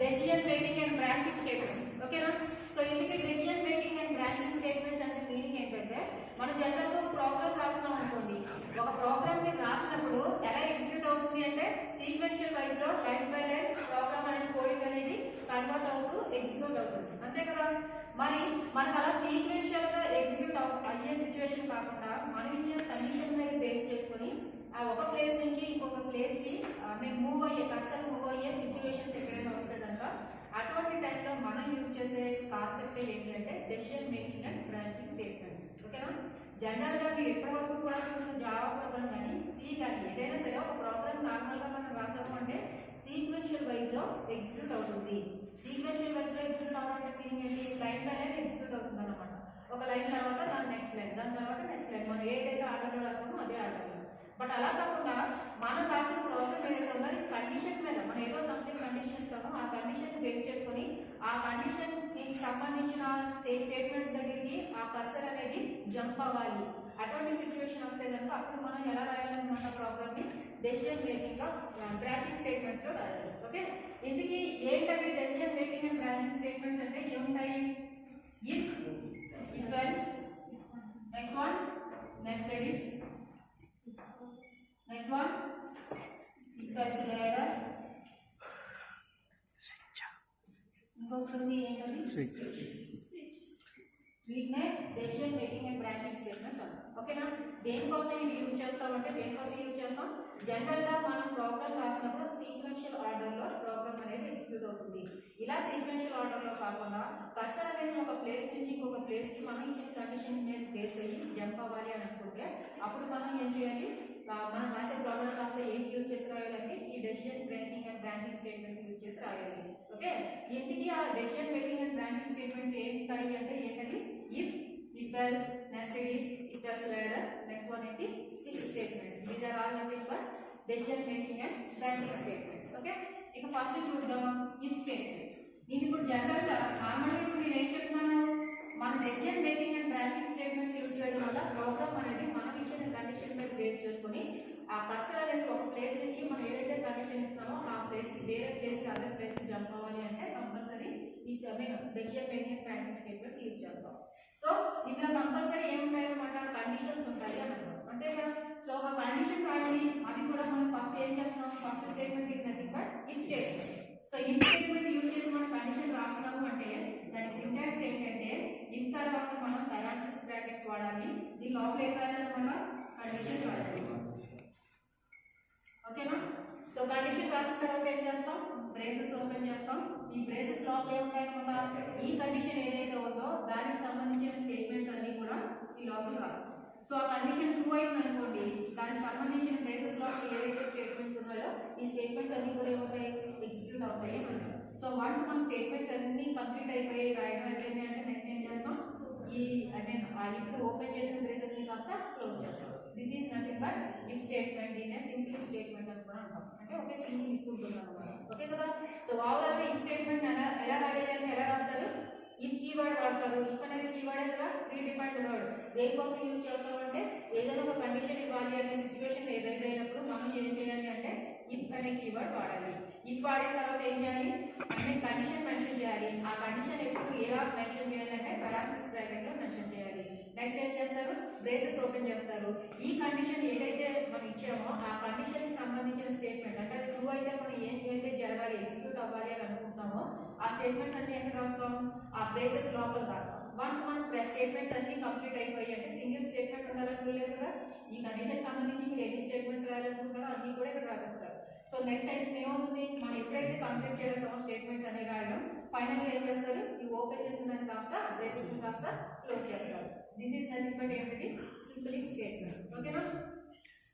Decision making and branching statements. ఓకేనా? So ఇందుకే decision making and branching statements అంటే meaning ఏంటంటే మనం జనరల్గా ఒక ప్రోగ్రామ్ రాస్తున్నాం అనుకోండి, ఒక ప్రోగ్రామ్ ని రాసినప్పుడు ఎలా ఎగ్జిక్యూట్ అవుతుంది అంటే సీక్వెన్షియల్ వైజ్ లో లైన్ బై లైన్ ప్రోగ్రామ్ అనేది కోడింగ్ అనేది కన్వర్ట్ అవుతూ ఎగ్జిక్యూట్ అవుతుంది, అంతే కదా? మరి మనకు అలా సీక్వెన్షియల్ గా ఎగ్జిక్యూట్ అయ్యే సిచ్యువేషన్ కాకుండా మనం ఇచ్చిన కండిషన్ మీద బేస్ చేసుకొని ఆ ఒక ప్లేస్ నుంచి ఇంకొక ప్లేస్ కి మూవ్ అయ్యే కర్సర్ మూవ్ అయ్యే సిచ్యువేషన్స్ ఎక్కడైనా వస్తే కనుక అటువంటి టైంలో మనం యూజ్ చేసే కాన్సెప్ట్ ఏంటి అంటే decision making and branching statements. ఓకేనా? జనరల్ గా మీరు ఇప్పటి వరకు కూడా చూసిన జావా ప్రోగ్రామ్ కానీ సి కానీ ఏదైనా సరే ఒక ప్రోగ్రామ్ నార్మల్ గా మనం రాసాము అంటే సీక్వెన్షియల్ వైజ్ లో ఎగ్జిక్యూట్ అవుతుంది. సీక్వెన్షియల్ వైజ్ లో ఎగ్జిక్యూట్ అవడం అంటే మీనింగ్ ఏంటి? లైన్ బై లైన్ ఎగ్జిక్యూట్ అవుతుంది అనమాట. ఒక లైన్ తర్వాత దాని నెక్స్ట్ లైన్, దాని తర్వాత నెక్స్ట్ లైన్, మనం ఏదైతే ఆర్డర్లో రాసామో అదే ఆర్డర్. బట్ అలా కాకుండా మనం రాసిన ప్రోగ్రామ్ ఏదైతే ఉందో కండిషన్ మీద మనం ఏదో సంథింగ్ కండిషన్ ఇస్తామో ఆ కండిషన్ బేస్ చేసుకొని ఆ కండిషన్ కి సంబంధించిన స్టేట్మెంట్స్ దగ్గరికి ఆ కర్సర్ అనేది జంప్ అవ్వాలి. అటువంటి సిచ్యువేషన్ వస్తే కనుక అప్పుడు మనం ఎలా రాయాలన్నమాట ప్రోగ్రామ్ ని డెసిషన్ మేకింగ్ లో బ్రాంచింగ్ స్టేట్మెంట్స్ లో రాయాలి. ఓకే, ఇందుకు ఏంటంటే decision making and branching statements అంటే ఏముంటాయి? If, if else, next one nested if, next one if else ladder, ఇంకొకటి ఏంటది? వీటినే decision making and branching statements అంటాం. ఓకేనా? దేనికోసం ఇవి యూజ్ చేస్తామంటే దేనికోసం యూజ్ చేస్తాం? జనరల్ గా మనం ప్రోగ్రామ్ రాసినప్పుడు సీక్వెన్షియల్ ఆర్డర్ లో ప్రోగ్రామ్ అనేది ఎగ్జిక్యూట్ అవుతుంది. ఇలా సీక్వెన్షియల్ ఆర్డర్ లో కాకుండా కర్సర్ అనేది ఒక ప్లేస్ నుంచి ఇంకొక ప్లేస్ కి మనం ఇచ్చిన కండిషన్ మీద బేస్ అయ్యి జంప్ అవ్వాలి అని అనుకుంటే అప్పుడు మనం ఏం చేయాలి? మనం రాసే ప్రోగ్రామ్ కాస్త ఏం యూజ్ చేసి రాయాలంటే ఈ decision making and branching statements use చేసి రాయాలి. ఓకే, ఇంటికి ఆ decision making and branching statements ఏంటాయి అంటే ఏంటంటే if, if else, nested if, if else ladder, next one ఏంటి? Switch statements. These are all nothing but decision making and branching statements. Okay, ఇక first చూద్దాం ఇఫ్ స్టేట్మెంట్. నేను ఇప్పుడు general గా నార్మల్గా ఇప్పుడు నేను ఏం చెప్తున్నాను? మన decision making and branching statements use చేయడం వల్ల ప్రోగ్రామ్ అనేది మనం ఇచ్చిన కండిషన్ మీద బేస్ చేసుకుని ఆ కర్సర్ అనేది ఒక ప్లేస్ నుంచి మనం ఏదైతే కండిషన్ ఇస్తామో ఆ ప్లేస్ కి వేరే ప్లేస్ కి అదర్ ప్లేస్ కి జంప్ అవ్వాలి అంటే కంపల్సరీ ఈ decision making and branching statements use చేస్తాం. సో ఇందులో కంపల్సరీ ఏముంటాయి అన్నమాట? కండిషన్స్ ఉంటాయి అని అంటాం, అంతే కదా? సో ఒక కండిషన్ రాయాలి, అది కూడా మనం ఫస్ట్ ఏం చేస్తాం? First statement is nothing but if statement. So if statement use చేసి మనం కండిషన్ రాస్తున్నాము అంటే దాని సింటాక్స్ ఏంటంటే ఇఫ్ తర్వాత మనం పెరాంథసిస్ బ్రాకెట్స్ వాడాలి, దీని లోపల ఏం రాయాలన్నమాట? కండిషన్ రాయాలి. ఓకేనా? సో కండిషన్ రాసిన తర్వాత ఏం చేస్తాం? బ్రేసెస్ ఓపెన్ చేస్తాం. ఈ బ్రేసెస్ లోపల ఏముంటాయన్నమాట? ఈ కండిషన్ ఏదైతే ఉందో దానికి సంబంధించిన స్టేట్మెంట్స్ అన్ని కూడా ఈ లోపల రాస్తాం. సో ఆ కండిషన్ ట్రూ అయింది అనుకోండి, దానికి సంబంధించిన బ్రేసెస్ లోపల ఏవైతే స్టేట్మెంట్స్ ఉన్నాయో ఈ స్టేట్మెంట్స్ అన్ని కూడా ఏమవుతాయి? ఎగ్జిక్యూట్ అవుతాయి అంటారు. సో వన్స్ మన స్టేట్మెంట్స్ అన్ని కంప్లీట్ అయిపోయి రాయడం అయిపోయింది అంటే నెక్స్ట్ ఏం చేస్తాం? ఈ ఇప్పుడు ఓపెన్ చేసిన బ్రేసెస్ ని కాస్త క్లోజ్ చేస్తాం. This is nothing but if statement. దీన్నే సింపుల్ ఇఫ్ స్టేట్మెంట్ అని కూడా అంటాం, అంటే ఒకే సింగిల్ ఇఫ్ ఉంటుంది అన్నమాట. ఓకే కదా? సో ఓవరాల్ ఇఫ్ స్టేట్మెంట్ ఎలా రాయాలి అంటే ఎలా రాస్తారు? ఇఫ్ కీవర్డ్ వాడతారు. ఇఫ్ అనేది కీవర్డే కదా, ప్రీ డిఫైన్డ్ వర్డ్. దేనికోసం యూజ్ చేస్తాం అంటే ఏదైనా ఒక కండిషన్ ఇవ్వాలి అనే సిచ్యువేషన్ రైజ్ అయినప్పుడు మనం ఏం చేయాలి అంటే ఇఫ్ అనే కీవర్డ్ వాడాలి. ఇఫ్ వాడిన తర్వాత ఏం చేయాలి అంటే కండిషన్ మెన్షన్ చేయాలి. ఆ కండిషన్ ఎప్పుడు ఎలా మెన్షన్ చేయాలి అంటే పెరాంథసిస్ బ్రాకెట్ లో మెన్షన్ చేయాలి. నెక్స్ట్ ఏం చేస్తారు? బ్రేసెస్ ఓపెన్ చేస్తారు. ఈ కండిషన్ ఏదైతే మనం ఇచ్చామో ఆ కండిషన్ కి సంబంధించిన స్టేట్మెంట్ అంటే అది ట్రూ అయితే మనం ఏదైతే జరగాలి, ఎగ్జిక్యూట్ అవ్వాలి అని అనుకుంటామో ఆ స్టేట్మెంట్స్ అన్ని ఎక్కడ రాస్తాం? ఆ బ్రేసెస్ లోపల రాస్తాం. వన్స్ మనం స్టేట్మెంట్స్ అన్ని కంప్లీట్ అయిపోయి అంటే సింగిల్ స్టేట్మెంట్ ఉండాలని లేదు కదా, ఈ కండిషన్ సంబంధించి మీరు ఎన్ని స్టేట్మెంట్స్ రాయాలనుకుంటారో అన్ని కూడా ఇక్కడ రాసేస్తారు. సో నెక్స్ట్ అయితే ఏమవుతుంది? మనం ఎప్పుడైతే కంప్లీట్ చేస్తామో స్టేట్మెంట్స్ అన్ని రాయడం, ఫైనల్ గా ఏం చేస్తారు? ఈ ఓపెన్ చేసిన దాన్ని కాస్త బ్రేసెస్ కాస్త క్లోజ్ చేస్తారు. దిస్ ఈస్ నథింగ్ బట్ ఏంటిది? Simple if statement. ఓకేనా?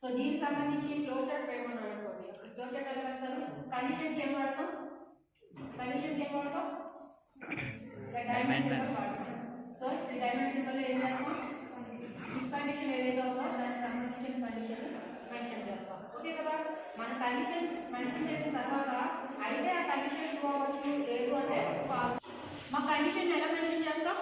సో దీనికి సంబంధించి ఫ్లో చార్ట్ పేపర్ అనుకోండి. ఫ్లో చార్ట్ ఎలా వేస్తారు? కండిషన్ కి ఏం వాడతాం? కండిషన్ కి ఏం వాడతాం? డైమండ్ సింబల్ వాడతాం. సో ఈ డైమండ్ సింబల్ ఏం చేస్తాం? ఇఫ్ కండిషన్ ఏదైతే ఉందో దానికి సంబంధించిన కండిషన్ మెన్షన్ చేస్తాం. ఓకే కదా? మన కండిషన్ మెన్షన్ చేసిన తర్వాత అయితే ఆ కండిషన్ ట్రూ అవ్వచ్చు, లేదు అంటే ఫాల్స్. మా కండిషన్ ఎలా మెన్షన్ చేస్తాం?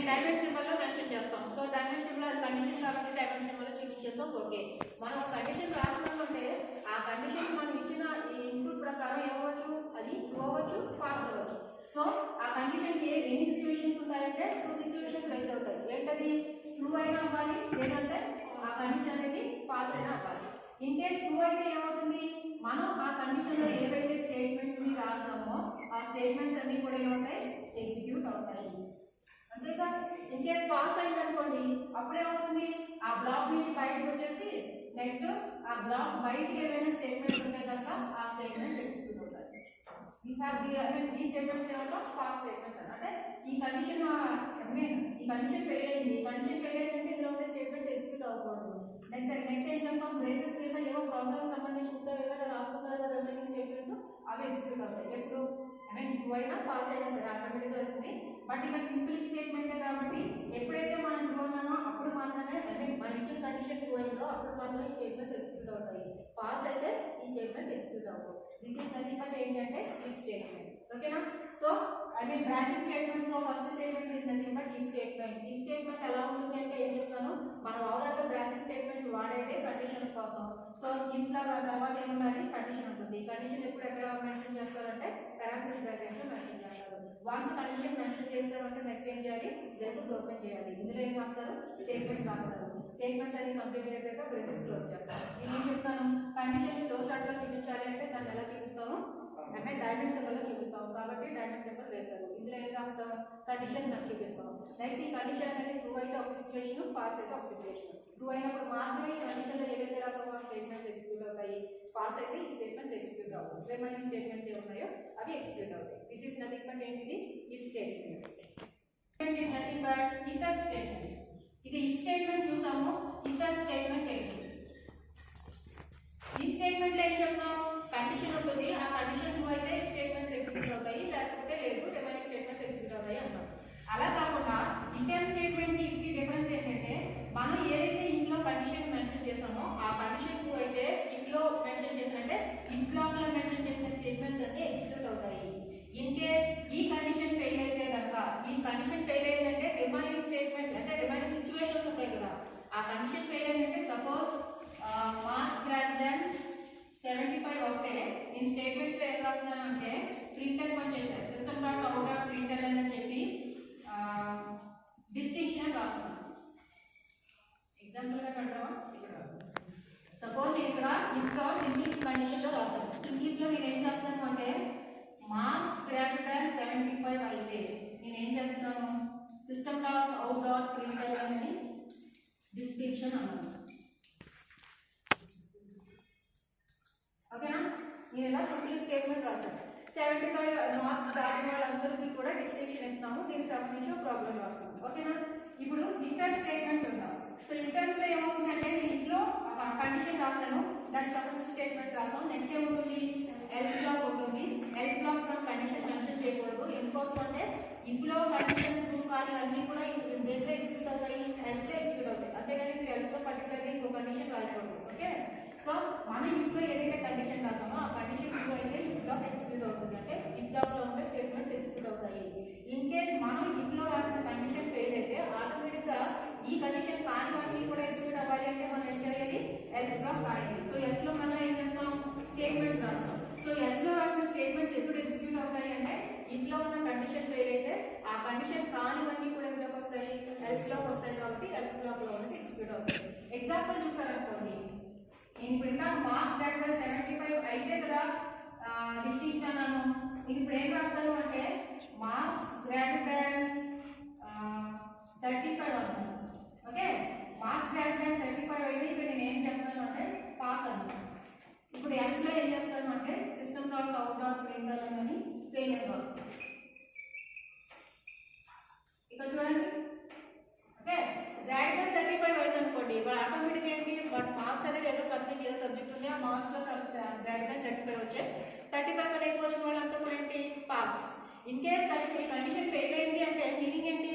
డైమండ్ సింబల్ లో మెన్షన్ చేస్తాం. సో డైమండ్ సింబల్ అది కండిషన్ కాబట్టి డైమండ్ సింబల్ లో చూపించేస్తాం. ఓకే, మనం కండిషన్ రాసినట్టుంటే ఆ కండిషన్ మనం ఇచ్చిన ఈ ఇన్పుట్ ప్రకారం ఏమవచ్చు? అది ట్రూ అవ్వచ్చు, కండిషన్కి ఎన్ని సిచ్యువేషన్స్ ఉంటాయంటే 2 సిచ్యువేషన్స్ రైజ్ అవుతాయి. ఏంటది? ట్రూ అయినా అవ్వాలి, లేదంటే ఆ కండిషన్ అనేది ఫాల్స్ అయినా అవ్వాలి. ఇన్ కేస్ ట్రూ అయితే ఏమవుతుంది? మనం ఆ కండిషన్లో ఏవైతే స్టేట్మెంట్స్ ని రాసామో ఆ స్టేట్మెంట్స్ అన్ని కూడా ఏమవుతాయి? ఎగ్జిక్యూట్ అవుతాయి. అంతేగా? ఇన్ కేస్ ఫాల్స్ అయింది అనుకోండి, అప్పుడేమవుతుంది? ఆ బ్లాక్ నుంచి బయటకు వచ్చేసి నెక్స్ట్ ఆ బ్లాక్ బయటకి ఏదైనా స్టేట్మెంట్స్ ఉంటే కనుక ఆ స్టేట్మెంట్స్ ఎగ్జిక్యూట్ అవుతాయి. ఈ స్టేట్మెంట్స్ ఏమంటా ఫాల్స్ స్టేట్మెంట్స్ అంటే ఈ కండిషన్ ఈ కండిషన్ ఫెయిల్ అయింది. ఈ కండిషన్ ఫెయిల్ అయిందంటే ఇందులో ఉండే స్టేట్మెంట్స్ ఎగ్జిక్యూట్ అవ్వకూడదు. నెక్స్ట్ ఏం చేస్తాం? బ్రేసెస్ లేదా ఏవో ప్రోగ్రామ్స్ సంబంధించి ఏమైనా రాసుకుంటారు కదా దాని స్టేట్మెంట్స్, అవి ఎగ్జిక్యూట్ అవుతాయి. ఎప్పుడు ట్రూ అయినా ఫాల్స్ అయినా సరే ఆటోమేటిక్గా అవుతుంది. బట్ ఇక్కడ సింపుల్ స్టేట్మెంటే కాబట్టి ఎప్పుడైతే మనం ట్రూ అన్నామో అప్పుడు మాత్రమే, అంటే మనం ఇచ్చిన కండిషన్ ట్రూ అయిందో అప్పుడు మాత్రమే ఈ స్టేట్మెంట్స్ ఎగ్జిక్యూట్ అవుతాయి. ఫాల్స్ అయితే ఈ స్టేట్మెంట్స్ ఎగ్జిక్యూట్ అవ్వవు. దిస్ ఈస్ నథింగ్ బట్ ఏంటంటే ఇఫ్ స్టేట్మెంట్. ఓకేనా? సో బ్రాంచింగ్ స్టేట్మెంట్స్ లో first statement is nothing but if statement. ఈ స్టేట్మెంట్ ఎలా ఉంటుంది అంటే ఏం చెప్తాను, మనం ఓవరాల్గా బ్రాంచింగ్ స్టేట్మెంట్స్ వాడేదే కండిషన్స్ కోసం. సో ఇఫ్ లా తర్వాత ఏముండాలి? కండిషన్ ఉంటుంది. కండిషన్ ఎప్పుడు ఎక్కడ మెన్షన్ చేస్తారంటే పారాంథసిస్ బ్రాకెట్స్ లో మెన్షన్ చేస్తారు. వన్స్ కండిషన్ మెన్షన్ చేస్తారంటే నెక్స్ట్ ఏం చేయాలి? బ్రేసెస్ ఓపెన్ చేయాలి. ఇందులో ఏం రాస్తారు? స్టేట్మెంట్స్ రాస్తారు. స్టేట్మెంట్స్ అన్ని కంప్లీట్ అయిపోయాక బ్రేసెస్ క్లోజ్ చేస్తారు. నేను ఏం చెప్తాను? కండిషన్ క్లోజ్ చార్ట్ లో చూపించాలి అంటే దాన్ని ఎలా చూపిస్తాము? డైమండ్ సింబల్ లో చూపిస్తాము. కాబట్టి డైమండ్ సింబల్ వేస్తారు. ఇందులో ఏం రాస్తాము? కండిషన్ నాకు చూపిస్తాము. నెక్స్ట్ ఈ కండిషన్ అనేది ట్రూ అయితే ఒక సిచ్యువేషన్, ఫాల్స్ అయితే ఒక సిచ్యువేషన్. ట్రూ అయినప్పుడు మాత్రమే ఈ కండిషన్ లో ఏదైతే రాసామో స్టేట్మెంట్స్ ఎగ్జిక్యూట్ అవుతాయి. ఫాల్స్ అయితే ఈ స్టేట్మెంట్స్ ఎగ్జిక్యూట్ అవుతాయి. రిమైనింగ్ స్టేట్మెంట్స్ ఏమున్నాయో అవి ఎగ్జిక్యూట్ అవుతాయి. దిస్ ఈస్ నథింగ్ బట్ ఏంటిది? If statement. Is nothing but if else statement. ఇది ఇఫ్ స్టేట్మెంట్ చూసాము. ఇఫ్ ఎల్స్ స్టేట్మెంట్ ఏంటి? ఈ స్టేట్మెంట్ లో ఏం చెప్తాం? కండిషన్ ఉంటుంది. ఆ కండిషన్ ట్రూ అయితే స్టేట్మెంట్స్ ఎగ్జిక్యూట్ అవుతాయి, లేకపోతే లేదు రిమైనింగ్ స్టేట్మెంట్స్ ఎగ్జిక్యూట్ అవుతాయి అంటాం. అలా కాకుండా ఇఫ్ ఎల్స్ స్టేట్మెంట్ కి డిఫరెన్స్ ఏంటంటే మనం ఏదైతే ఇఫ్ లో కండిషన్ మెన్షన్ చేసామో ఆ కండిషన్ ట్రూ అయితే ఇఫ్ లో మెన్షన్ చేసినట్టే ఇఫ్ బ్లాక్ లో మెన్షన్ చేసిన స్టేట్మెంట్స్ అన్ని ఎగ్జిక్యూట్ అవుతాయి. ఇన్ కేస్ ఈ కండిషన్ ఫెయిల్ అయితే కనుక, ఈ కండిషన్ ఫెయిల్ అయిందంటే రిమైనింగ్ స్టేట్మెంట్స్ అంటే రిమైనింగ్ సిచ్యువేషన్స్ ఉంటాయి కదా, ఆ కండిషన్ ఫెయిల్ అయిందంటే సపోజ్ మార్క్స్ గ్రేటర్ దెన్ 75 వస్తే నేను స్టేట్మెంట్స్ లో ఏం రాస్తున్నాను అంటే ప్రింటర్ కొంచెం system dot out dot printer అని చెప్పి డిస్టింక్షన్ రాస్తున్నాను. ఎగ్జాంపుల్ గా పెడతామా? ఇక్కడ సపోజ్ నేను ఇక్కడ ఇఫ్ లో సింగిల్ కండిషన్ లో రాస్తాను. సింగిల్ లో నేను ఏం చేస్తాను అంటే మార్క్స్ గ్రేటర్ దెన్ 75 అయితే నేను ఏం చేస్తున్నాను? System dot out dot printer అని డిస్టింక్షన్ అన్నాను. ఓకేనా? నేను ఇలా సింపుల్ స్టేట్మెంట్ రాశాను. 75 మార్క్స్ దాటిన వాళ్ళందరికీ కూడా డిస్టింక్షన్ ఇస్తాము. దీనికి సంబంధించి ఒక ప్రాబ్లం రాస్తాము. ఓకేనా? ఇప్పుడు ఇఫ్ స్టేట్మెంట్ ఉందాం. సో ఇఫ్ లో ఏమవుతుందంటే ఇంట్లో కండిషన్ రాశాను, దానికి సంబంధించి స్టేట్మెంట్స్ రాసాం. నెక్స్ట్ ఏముంటుంది? ఎల్స్ బ్లాక్ ఉంటుంది. ఎల్స్ బ్లాక్ మనం కండిషన్ మెన్షన్ చేయకూడదు. ఎందుకోసం అంటే ఇఫ్ లో కండిషన్ ట్రూ కానీ అన్ని కూడా దేంట్లో ఎగ్జిక్యూట్ అవుతాయి? ఎల్స్ లో ఎగ్జిక్యూట్ అవుతాయి. అంతేగాని మీరు ఎల్స్ లో పర్టికులర్గా ఇంకో కండిషన్ రాయకూడదు. ఓకే? సో మన ఇఫ్ లో ఏదైతే కండిషన్ రాసామో ఆ కండిషన్ ట్రూ అయితే ఇఫ్ బ్లాక్ ఎగ్జిక్యూట్ అవుతుంది. అంటే ఇఫ్ బ్లాక్ లో ఉండే స్టేట్మెంట్స్ ఎగ్జిక్యూట్ అవుతాయి. ఇన్ కేస్ మనం ఇఫ్ లో రాసిన కండిషన్ ఫెయిల్ అయితే ఆటోమేటిక్ గా ఈ కండిషన్ కానివన్నీ కూడా ఎగ్జిక్యూట్ అవ్వాలి అంటే మనం ఏం చేయాలి? ఎల్స్ బ్లాక్ రాయాలి. సో ఎల్స్ లో మనం ఏం చేస్తాం? స్టేట్మెంట్స్ రాస్తాం. సో ఎల్స్ లో రాసిన స్టేట్మెంట్స్ ఎప్పుడు ఎగ్జిక్యూట్ అవుతాయి అంటే ఇఫ్ లో ఉన్న కండిషన్ ఫెయిల్ అయితే ఆ కండిషన్ కానివన్నీ కూడా ఎందులోకి వస్తాయి? ఎల్స్ లోకి వస్తాయి. కాబట్టి ఎల్స్ బ్లాక్ లో ఉన్నది ఎగ్జిక్యూట్ అవుతాయి. ఎగ్జాంపుల్ చూసారనుకోండి, నేను ఇప్పుడు ఇంకా మార్క్స్ గ్రేటర్ దెన్ 75 అయితే కదా డిస్టింక్షన్ అన్నాను. నేను ఇప్పుడు ఏం రాస్తాను అంటే మార్క్స్ గ్రేటర్ దెన్ 35 అన్నాను. ఓకే? మార్క్స్ గ్రేటర్ దెన్ 35 అయితే ఇక్కడ నేను ఏం చేస్తాను అంటే పాస్ అన్నాను. ఇప్పుడు ఎల్స్ లో ఏం చేస్తాను అంటే system dot out dot printer అని ఫెయిల్ రాస్తాను. ఇక్కడ చూడండి. ఓకే? గ్రేటర్ దెన్ 35 అయితే అనుకోండి, ఇప్పుడు ఆటోమేటిక్ ఏంటి? బట్ మార్క్స్ అనేది ఏదో సబ్జెక్ట్ ఉంది, ఆ మార్క్స్ లో గ్రేటర్ దెన్ 35 వచ్చాయి. 35 కన్నా ఎక్కువ వచ్చిన వాళ్ళంతా కూడా ఏంటి? Pass. In case 35 condition fail అయింది అంటే మీనింగ్ ఏంటి?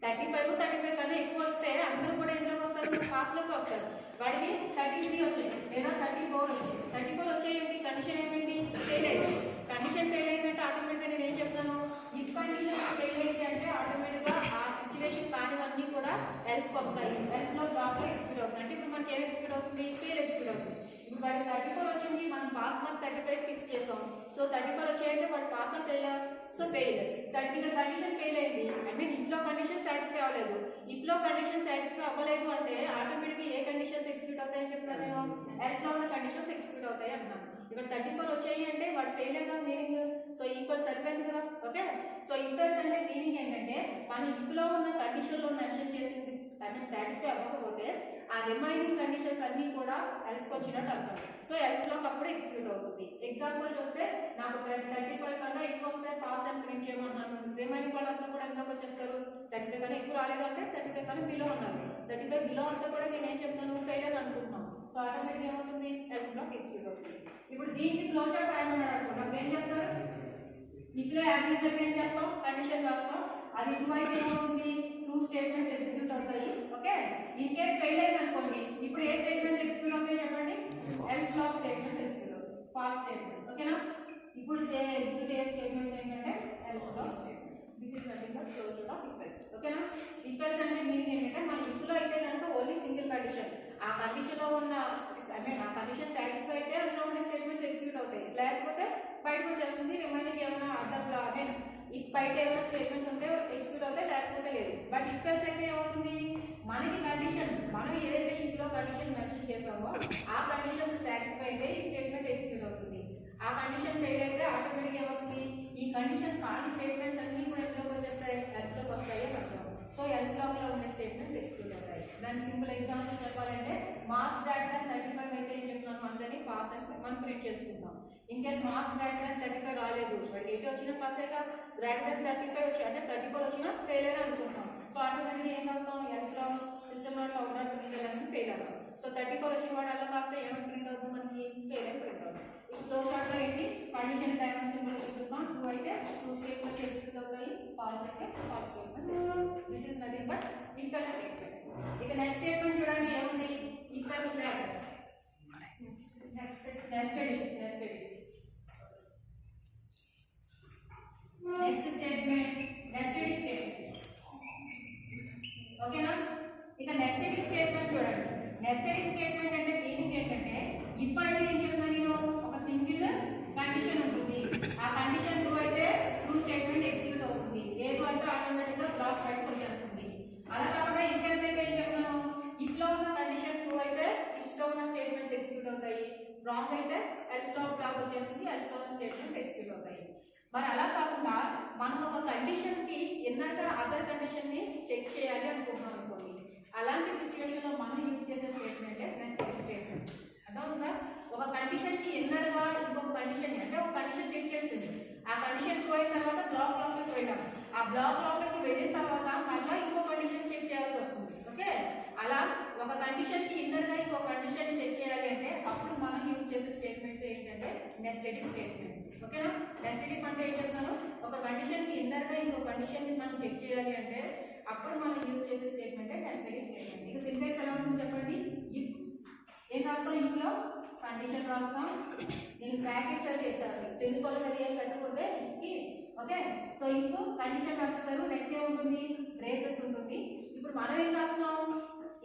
35 కన్నా ఎక్కువ వస్తే అందరూ కూడా ఎందులోకి వస్తారు? పాస్ లోకి వస్తారు. వాడికి 33 వచ్చాయి లేదా 34 వచ్చాయి. 34 వచ్చాయండి, కండిషన్ ఏమైంది? ఫెయిల్ అయింది. కండిషన్ ఫెయిల్ అయిందంటే ఆటోమేటిక్గా నేను ఏం చెప్తాను? ఇఫ్ కండిషన్ ఫెయిల్ అయింది అంటే ఆటోమేటిక్గా ఆ సిచ్యువేషన్ కానివన్నీ కూడా ఎల్స్ వస్తాయి. ఎల్స్ లో బ్లాక్ లో ఎగ్జిక్యూట్ అవుతుంది. అంటే ఇప్పుడు మనకి ఏం ఎగ్జిక్యూట్ అవుతుంది? ఫెయిల్ ఎగ్జిక్యూట్ అవుతుంది. ఇప్పుడు వాడికి 34 వచ్చింది, మనం పాస్ మార్క్ 35 ఫిక్స్ చేసాం. సో 34 వచ్చాయంటే వాడు pass of fail, so fail. ఇక్కడ కండిషన్ ఫెయిల్ అయింది, ఐ మీన్ ఇఫ్లో కండిషన్ సాటిస్ఫై అవ్వలేదు. ఇఫ్లో కండిషన్ సాటిస్ఫై అవ్వలేదు అంటే ఆటోమేటిక్గా ఏ కండిషన్స్ ఎగ్జిక్యూట్ అవుతాయని చెప్తాను నేను, ఎల్స్లో ఉన్న కండిషన్స్ ఎగ్జిక్యూట్ అవుతాయి అంటున్నాను. ఇక్కడ 34 వచ్చాయి అంటే వాడు ఫెయిల్ కదా మీనింగ్, సో ఈక్వల్ సరిపోయింది కదా. ఓకే, సో ఈక్వల్స్ అంటే మీనింగ్ ఏంటంటే మన ఇఫ్లో ఉన్న కండిషన్లో మెన్షన్ చేసింది ఐ మీన్ సాటిస్ఫై అవ్వకపోతే ఆ రిమైనింగ్ కండిషన్స్ అన్నీ కూడా ఎల్స్కి వచ్చినట్టు అర్థం. సో ఎల్స్లో అప్పుడు ఎగ్జిక్యూట్ అవుతుంది. ఎగ్జాంపుల్ చూస్తే నాకు 35 కన్నా ఎక్కువ వస్తే పాస్ అని ప్రింట్ చేయమన్నాను, రిమైనింగ్ వాళ్ళంతా కూడా ఎంతకు వచ్చేస్తారు 35 కన్నా ఎక్కువ రాలేదు అంటే 35 కన్నా బిలో ఉన్నారు, 35 బిలో అంతా కూడా నేను ఏం చెప్తాను ఫెయిల్ అని అనుకుంటున్నాను. సో ఆటోమేటిక్ ఏమవుతుంది ఎల్స్ బ్లాక్ ఎగ్జిక్యూట్ అవుతుంది. ఇప్పుడు దీనికి క్లోజ్ చార్ట్ రాయమన్నాడు అనుకున్నాం, ఏం చేస్తారు ఇట్లా యాజ్ యూజువల్ ఏం చేస్తాం కండిషన్ రాస్తాం, అది ఇటువైపు ఏమవుతుంది టూ స్టేట్మెంట్స్ ఎగ్జిక్యూట్ అవుతాయి. ఓకే, ఇన్ కేస్ ఫెయిల్ అయింది అనుకోండి ఇప్పుడు ఏ స్టేట్మెంట్స్ ఎగ్జిక్యూట్ అవుతాయి చెప్పండి, ఎల్స్ బ్లాక్ స్టేట్మెంట్స్ ఎగ్జిక్యూట్ అవుతాయి, ఫాల్స్ స్టేట్మెంట్స్. ఓకేనా, ఇప్పుడు ఎగ్జిక్యూట్ అయ్యే స్టేట్మెంట్స్ ఏంటంటే else black statements. This is nothing but close chart of if else. ఓకేనా, ఇఫ్ ఎల్స్ అంటే మీనింగ్ ఏంటంటే మన ఇఫ్లో అయితే కనుక ఓన్లీ సింగిల్ కండిషన్, ఆ కండిషన్లో ఉన్న ఐ మీన్ ఆ కండిషన్ సాటిస్ఫై అయితే అందులో ఉన్న స్టేట్మెంట్స్ ఎగ్జిక్యూట్ అవుతాయి, లేకపోతే బయటకు వచ్చేస్తుంది. రిమైనింగ్ ఏమైనా అదర్ ఐ మీన్ ఇఫ్ బయట ఏమైనా స్టేట్మెంట్స్ ఉంటే ఎగ్జిక్యూట్ అవుతాయి, లేకపోతే లేదు. బట్ ఇఫ్ ఎల్స్ అయితే ఏమవుతుంది మనకి కండిషన్ మనం ఏదైతే ఇఫ్లో కండిషన్ మెన్షన్ చేసామో ఆ కండిషన్స్ సాటిస్ఫై అయితే ఈ స్టేట్మెంట్ ఎగ్జిక్యూట్ అవుతుంది. ఆ కండిషన్ ఫెయిల్ అయితే ఆటోమేటిక్ ఏమవుతుంది ఈ కండిషన్ కాని స్టేట్మెంట్స్ అన్ని కూడా ఎట్లోకి వచ్చేస్తాయి ఎల్స్లోకి వస్తాయి అర్థం. సో ఎల్స్ బ్లాక్లో ఉండే స్టేట్మెంట్స్ ఎగ్జిక్యూట్ అవుతాయి. దాని సింపుల్ ఎగ్జాంపుల్ చెప్పాలంటే మార్క్స్ గ్రేటర్ దాన్ 35 అయితే ఏం చెప్తున్నాను అందరినీ పాస్ అని మనం ప్రింట్ చేసుకుంటాం. In case marks greater than 35 రాలేదు, వాడికి 80 వచ్చిన పాస్ అయ్యాక గ్రేటర్ దాన్ 35 వచ్చి అంటే 34 వచ్చినా ఫెయిల్ అని అనుకుంటాం. సో ఆటోమేటిక్గా ఏం రాస్తాం ఎల్స్లో సిస్టంలో అవుట్ ఆఫ్ ఫెయిల్ అవ్వాలి. సో 34 వచ్చిన వాడు అలా కాస్తే ఏమైనా ప్రింట్ అవుతుంది మనకి ఫెయిల్ అని ప్రింట్ అవుతుంది. ఫ్లో చార్ట్లో ఏంటి కండిషన్ డైమెన్షన్ సింబల్ చూపిస్తాం, ట్రూ అయితే టూ స్టేట్మెంట్స్ ఎగ్జిక్యూట్ అవుతాయి, ఫాల్స్ అయితే false statements. This is nothing but if else statement. ఇక నెక్స్ట్ స్టేట్మెంట్ చూడండి ఏముంది if else block nested if next statement nested if statement. ఓకేనా, ఇక నెస్టెడ్ ఇఫ్ స్టేట్మెంట్ చూడండి. నెస్టెడ్ ఇఫ్ స్టేట్మెంట్ అంటే meaning ఏంటంటే ఇఫ్ అయితే ఏం చెప్తాను నేను ఒక సింగిల్ కండిషన్ ఉంటుంది, ఆ కండిషన్ ట్రూ అయితే ట్రూ స్టేట్మెంట్ ఎగ్జిక్యూట్ అవుతుంది, లేదు అంటే ఆటోమేటిక్గా బ్లాక్ బయటకు వచ్చేస్తుంది. అలా కాకుండా ఇఫ్ ఎల్స్ అయితే ఏం చెప్తాను ఇఫ్లో ఉన్న కండిషన్ ట్రూ అయితే ఇఫ్లో ఉన్న స్టేట్మెంట్స్ ఎగ్జిక్యూట్ అవుతాయి, రాంగ్ అయితే ఎల్స్లో బ్లాక్ వచ్చేస్తుంది, ఎల్స్లో ఉన్న స్టేట్మెంట్స్ ఎగ్జిక్యూట్ అవుతాయి. మరి అలా కాకుండా మనం ఒక కండిషన్కి ఎన్నైనా అదర్ కండిషన్ని చెక్ చేయాలి అనుకుంటున్నాం అనుకోండి, అలాంటి సిచ్యువేషన్లో మనం యూజ్ చేసే స్టేట్మెంటే నెస్టెడ్ స్టేట్మెంట్. అర్థమవుతుందా, ఒక కండిషన్కి ఎన్నర్గా ఇంకొక కండిషన్ అంటే ఒక కండిషన్ చెక్ చేసింది, ఆ కండిషన్ పోయిన తర్వాత బ్లాక్ లోపలికి వెళ్ళాం, ఆ బ్లాక్ లోపలికి వెళ్ళిన తర్వాత మళ్ళీ ఇంకో కండిషన్ చెక్ చేయాల్సి వస్తుంది. ఓకే, అలా ఒక కండిషన్కి ఇన్నర్గా ఇంకో కండిషన్ చెక్ చేయాలి అంటే అప్పుడు మనం యూజ్ చేసే స్టేట్మెంట్స్ ఏంటంటే నెస్టెడ్ ఇఫ్ స్టేట్మెంట్స్. ఓకేనా, నెస్టెడ్ ఇఫ్ అంటే ఏం చెప్తాను ఒక కండిషన్కి ఇన్నర్గా ఇంకో కండిషన్ని మనం చెక్ చేయాలి అంటే అప్పుడు మనం యూజ్ చేసే స్టేట్మెంటే నెస్టెడ్ ఇఫ్ స్టేట్మెంట్. ఇక సింటాక్స్ ఎలా ఉంటుంది చెప్పండి, ఇఫ్ ఏం రాస్తాం ఇఫ్లో కండిషన్ రాస్తాం, నేను బ్రాకెట్స్ అది చేశాను సెమికోలన్ అది ఏం పెట్టకూడదే ఇఫ్కి. ఓకే, సో ఇఫ్ కండిషన్ రాసేస్తారు, నెక్స్ట్ ఏముంటుంది బ్రేసెస్ ఉంటుంది. ఇప్పుడు మనం ఏం రాస్తాం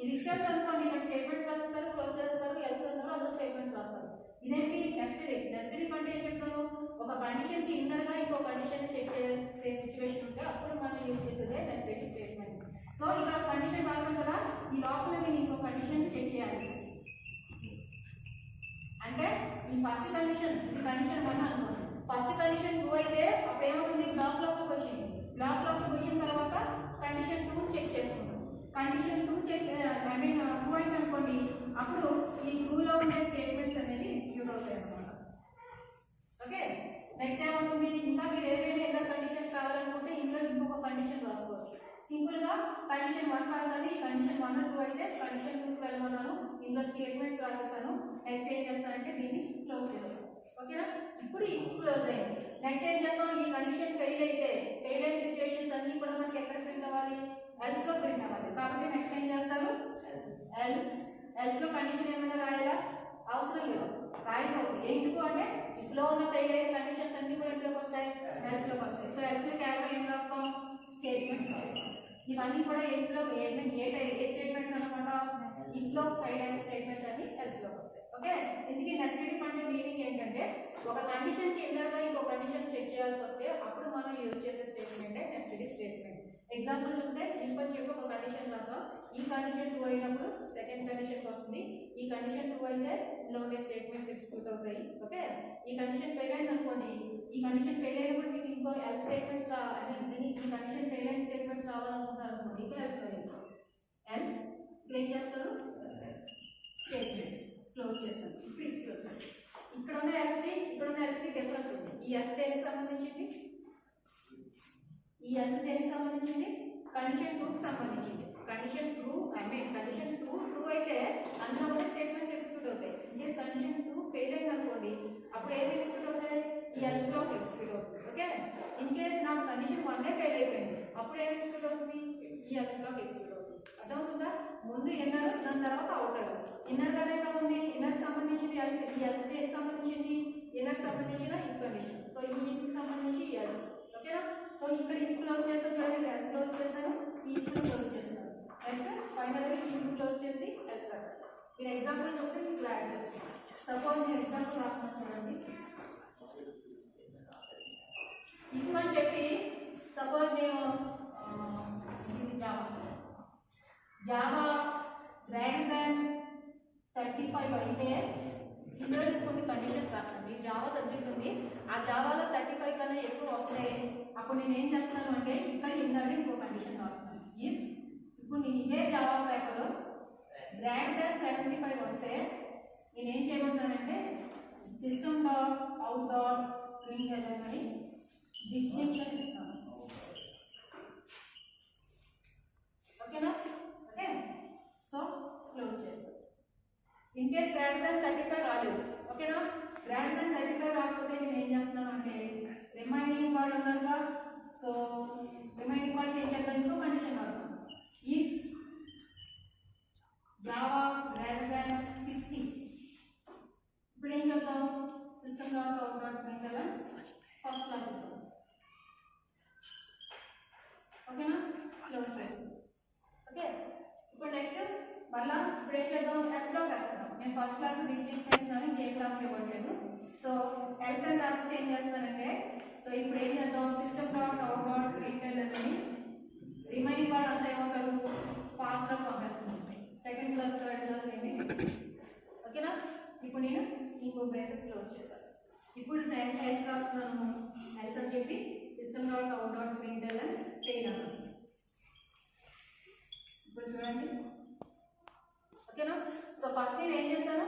ఇది ఇఫ్ఎల్స్ అనుకోండి, ఇక్కడ స్టేట్మెంట్స్ రాస్తారు, క్లోజ్ చేస్తారు, ఎల్స్ అంటారు, అందులో స్టేట్మెంట్స్ రాస్తారు. ఇదేంటి నెస్టెడ్ ఇఫ్. నెస్టెడ్ ఇఫ్ అంటే ఏం చెప్తాను ఒక కండిషన్కి ఇన్నర్గా ఇంకో కండిషన్ చెక్ చేసే సిచ్యువేషన్ ఉంటే అప్పుడు మనం యూజ్ చేసేదే నెస్టెడ్ ఇఫ్ స్టేట్మెంట్. సో ఇక్కడ కండిషన్ రాస్తాం కదా, ఈ లోపల నేను ఇంకో కండిషన్ చెక్ చేయాలి అంటే ఈ ఫస్ట్ కండిషన్ ఇది కండిషన్ 1 అనుకో, ఫస్ట్ కండిషన్ ట్రూ అయితే అప్పుడు ఏమవుతుంది బ్లాక్ లోపలికి వచ్చింది, బ్లాక్ లోపలికి వచ్చిన తర్వాత కండిషన్ 2 చెక్ చేసుకుంటాం, condition 2 check I mean true అయింది అనుకోండి అప్పుడు ఈ ట్రూలో ఉండే స్టేట్మెంట్స్ అనేది ఎగ్జిక్యూట్ అవుతాయి అన్నమాట. ఓకే, నెక్స్ట్ ఏమవుతుంది ఇంకా మీరు ఏవైనా ఇద్దరు కండిషన్స్ కావాలనుకుంటే ఇందులో ఇంకొక కండిషన్ రాసుకోవచ్చు. సింపుల్గా కండిషన్ 1 రాసాను, ఈ కండిషన్ 1 2 అయితే కండిషన్ 2కి వెళ్ళమన్నాను, ఇందులో స్టేట్మెంట్స్ రాసేసాను, నెక్స్ట్ ఏం చేస్తానంటే దీన్ని క్లోజ్ చేస్తాను. ఓకేనా, ఇప్పుడు ఇది క్లోజ్ అయింది. నెక్స్ట్ ఏం చేస్తాం ఈ కండిషన్ ఫెయిల్ అయితే ఫెయిల్ అయిన సిచ్యువేషన్స్ అన్నీ కూడా మనకి ఎక్కడ ప్రింట్ అవ్వాలి ఎల్స్లో ప్రింట్ అవ్వాలి. కాబట్టి నెక్స్ట్ ఏం చేస్తారు ఎల్స్లో కండిషన్ ఏమైనా రాయాలా అవసరం లేదు, రాయకూడదు. ఎందుకు అంటే ఇఫ్లో ఉన్న ఫెయిల్ అయిన కండిషన్స్ అన్నీ కూడా ఎట్లోకి వస్తాయి ఎల్స్లోకి వస్తాయి. సో ఎల్స్లో కేవలం ఏం రాస్తాం స్టేట్మెంట్స్ రాస్తాం. ఇవన్నీ కూడా ఎల్స్లో ఏ స్టేట్మెంట్స్ అనమాట ఇఫ్లో ఫెయిల్ అయిన స్టేట్మెంట్స్ అన్ని ఎల్స్లోకి వస్తాయి. ఓకే, ఇందుకే నెస్టెడ్ ఇఫ్ అంటే మీనింగ్ ఏంటంటే ఒక కండిషన్ కి ఎదురుగా ఇంకో కండిషన్ చెక్ చేయాల్సి వస్తే అప్పుడు మనం యూజ్ చేసే స్టేట్మెంట్ నెస్టెడ్ స్టేట్మెంట్. ఎగ్జాంపుల్ చూస్తే ఇంకో చెప్పి ఒక కండిషన్ రాసాం, ఈ కండిషన్ ట్రూ అయినప్పుడు సెకండ్ కండిషన్ వస్తుంది, ఈ కండిషన్ ట్రూ అయితే ఇందులో ఉండే స్టేట్మెంట్స్ ఎగ్జిక్యూట్ అవుతాయి. ఓకే, ఈ కండిషన్ ఫెయిల్ అయింది అనుకోండి, ఈ కండిషన్ ఫెయిల్ అయినప్పుడు మీకు ఇంకో ఎల్ స్టేట్మెంట్స్ ఈ కండిషన్ ఫెయిల్ అయిన స్టేట్మెంట్స్ రావాలనుకుంటారు అనుకోండి, ఇక్కడ ఎల్స్ ఇక్కడ ఏం చేస్తారు, స్టేట్మెంట్స్ క్లోజ్ చేస్తారు. ఇప్పుడు క్లోజ్ చేస్తారు. ఇక్కడ ఉన్న ఎల్స్కి ఇక్కడ ఉన్న ఎల్స్కి డిఫరెన్స్ ఉంది. ఈ ఎల్స్ దేనికి సంబంధించింది, ఈ ఎల్స్ దేనికి సంబంధించింది, కండిషన్ 2కి సంబంధించింది. కండిషన్ 2 కండిషన్ 2 ట్రూ అయితే అందులో కూడా స్టేట్మెంట్స్ ఎగ్జిక్యూట్ అవుతాయి. ఇన్ కండిషన్ 2 ఫెయిల్ అయింది అనుకోండి, అప్పుడు ఏమి ఎగ్జిక్యూట్ అవుతాయి, ఈ ఎల్స్ బ్లాక్ ఎగ్జిక్యూట్ అవుతుంది. ఓకే, ఇన్ కేస్ నాకు కండిషన్ 1 ఫెయిల్ అయిపోయింది, అప్పుడు ఏమి ఎగ్జిక్యూట్ అవుతుంది, ఈ ఎల్స్ బ్లాక్ ఎగ్జిక్యూట్ అవుతుంది. అర్థమవుతుందా, ముందు ఇన్నర్ దాని తర్వాత అవుటర్. ఇన్నర్ ఎలా ఉంది, ఇన్నర్ సంబంధించింది ఎల్స్, ఈ ఎల్స్ దేనికి సంబంధించింది, ఇన్నర్ సంబంధించిన ఇఫ్ కండిషన్. సో ఈ ఇఫ్ సంబంధించి ఎల్స్. ఓకేనా, సో ఇక్కడ ఇఫ్ క్లోజ్ చేస్తాను చూడండి, ఎల్స్ క్లోజ్ చేస్తాను, ఈ ఇఫ్ క్లోజ్ చేస్తాను. నెక్స్ట్ ఫైనల్గా ఈ ఇఫ్ క్లోజ్ చేసి ఎల్స్ రాస్తాను. మీరు ఎగ్జాంపుల్ చూస్తే మీకు క్లారిటీ వస్తుంది. సపోజ్ నేను ఎగ్జాంపుల్ రాస్తున్నాను చూడండి. ఇఫ్ అని చెప్పి సపోజ్ నేను ఇది జావా గ్రేటర్ దాన్ 35 అయితే ఇందులో కొన్ని కండిషన్స్ రాస్తాను. ఈ జావా సబ్జెక్ట్ ఉంది, ఆ జావాలో 35 కన్నా ఎక్కువ వస్తాయి, అప్పుడు నేను ఏం చేస్తాను అంటే ఇక్కడ ఇందరూ ఇంకో కండిషన్ రాస్తాను. ఇఫ్ ఇప్పుడు నేను ఇదే జావా పేపర్ గ్రేటర్ దాన్ 75 వస్తే నేను ఏం చేయమంటానంటే system dot out dot print అని డిస్టింక్షన్ ఇస్తాను. ఓకేనా, ఓకే, సో క్లోజ్ చేస్తాను. ఇన్ కేస్ గ్రేటర్ దాన్ 35 రాలేదు. ఓకేనా, గ్రేటర్ దాన్ 35 రాకపోతే నేను ఏం చేస్తున్నాను అంటే రిమైనింగ్ వాళ్ళు ఉన్నారుగా, సో రిమైనింగ్ వాళ్ళకి ఏం చేద్దాం, ఇంకో కండిషన్ రాస్తాం. ఇఫ్ జావా గ్రేటర్ దాన్ 60, ఇప్పుడు ఏం చేద్దాం, system dot out dot print first class ఇద్దాం. ఓకేనా, క్లోజ్ చేస్తాం. ఓకే, ఇప్పుడు నెక్స్ట్ మళ్ళా ఇప్పుడు ఏం చేద్దాం, ఎస్ బ్లాక్ రాస్తాం. నేను ఫస్ట్ క్లాస్ డిస్టింక్షన్ చేస్తున్నాను, ఏ క్లాస్ ఇవ్వట్లేదు. సో ఎల్స్ అండ్ క్లాసెస్ ఏం చేస్తానంటే, సో ఇప్పుడు ఏం చేద్దాం, system dot out dot print అని రిమైనింగ్ వాళ్ళు అంతా ఏమవుతారు, ఫాస్ట్ గా పంపిస్తుంది. సెకండ్ క్లాస్ థర్డ్ క్లాస్ ఏమి. ఓకేనా, ఇప్పుడు నేను ఇంకో బ్రేసెస్ క్లోజ్ చేశాను. ఇప్పుడు నేను ఎల్స్ రాస్తున్నాను, ఎల్స్ అని చెప్పి system dot out dot print అని చేయాలి. ఇప్పుడు చూడండి. ఓకేనా, సో ఫస్ట్ నేను ఏం చేస్తాను,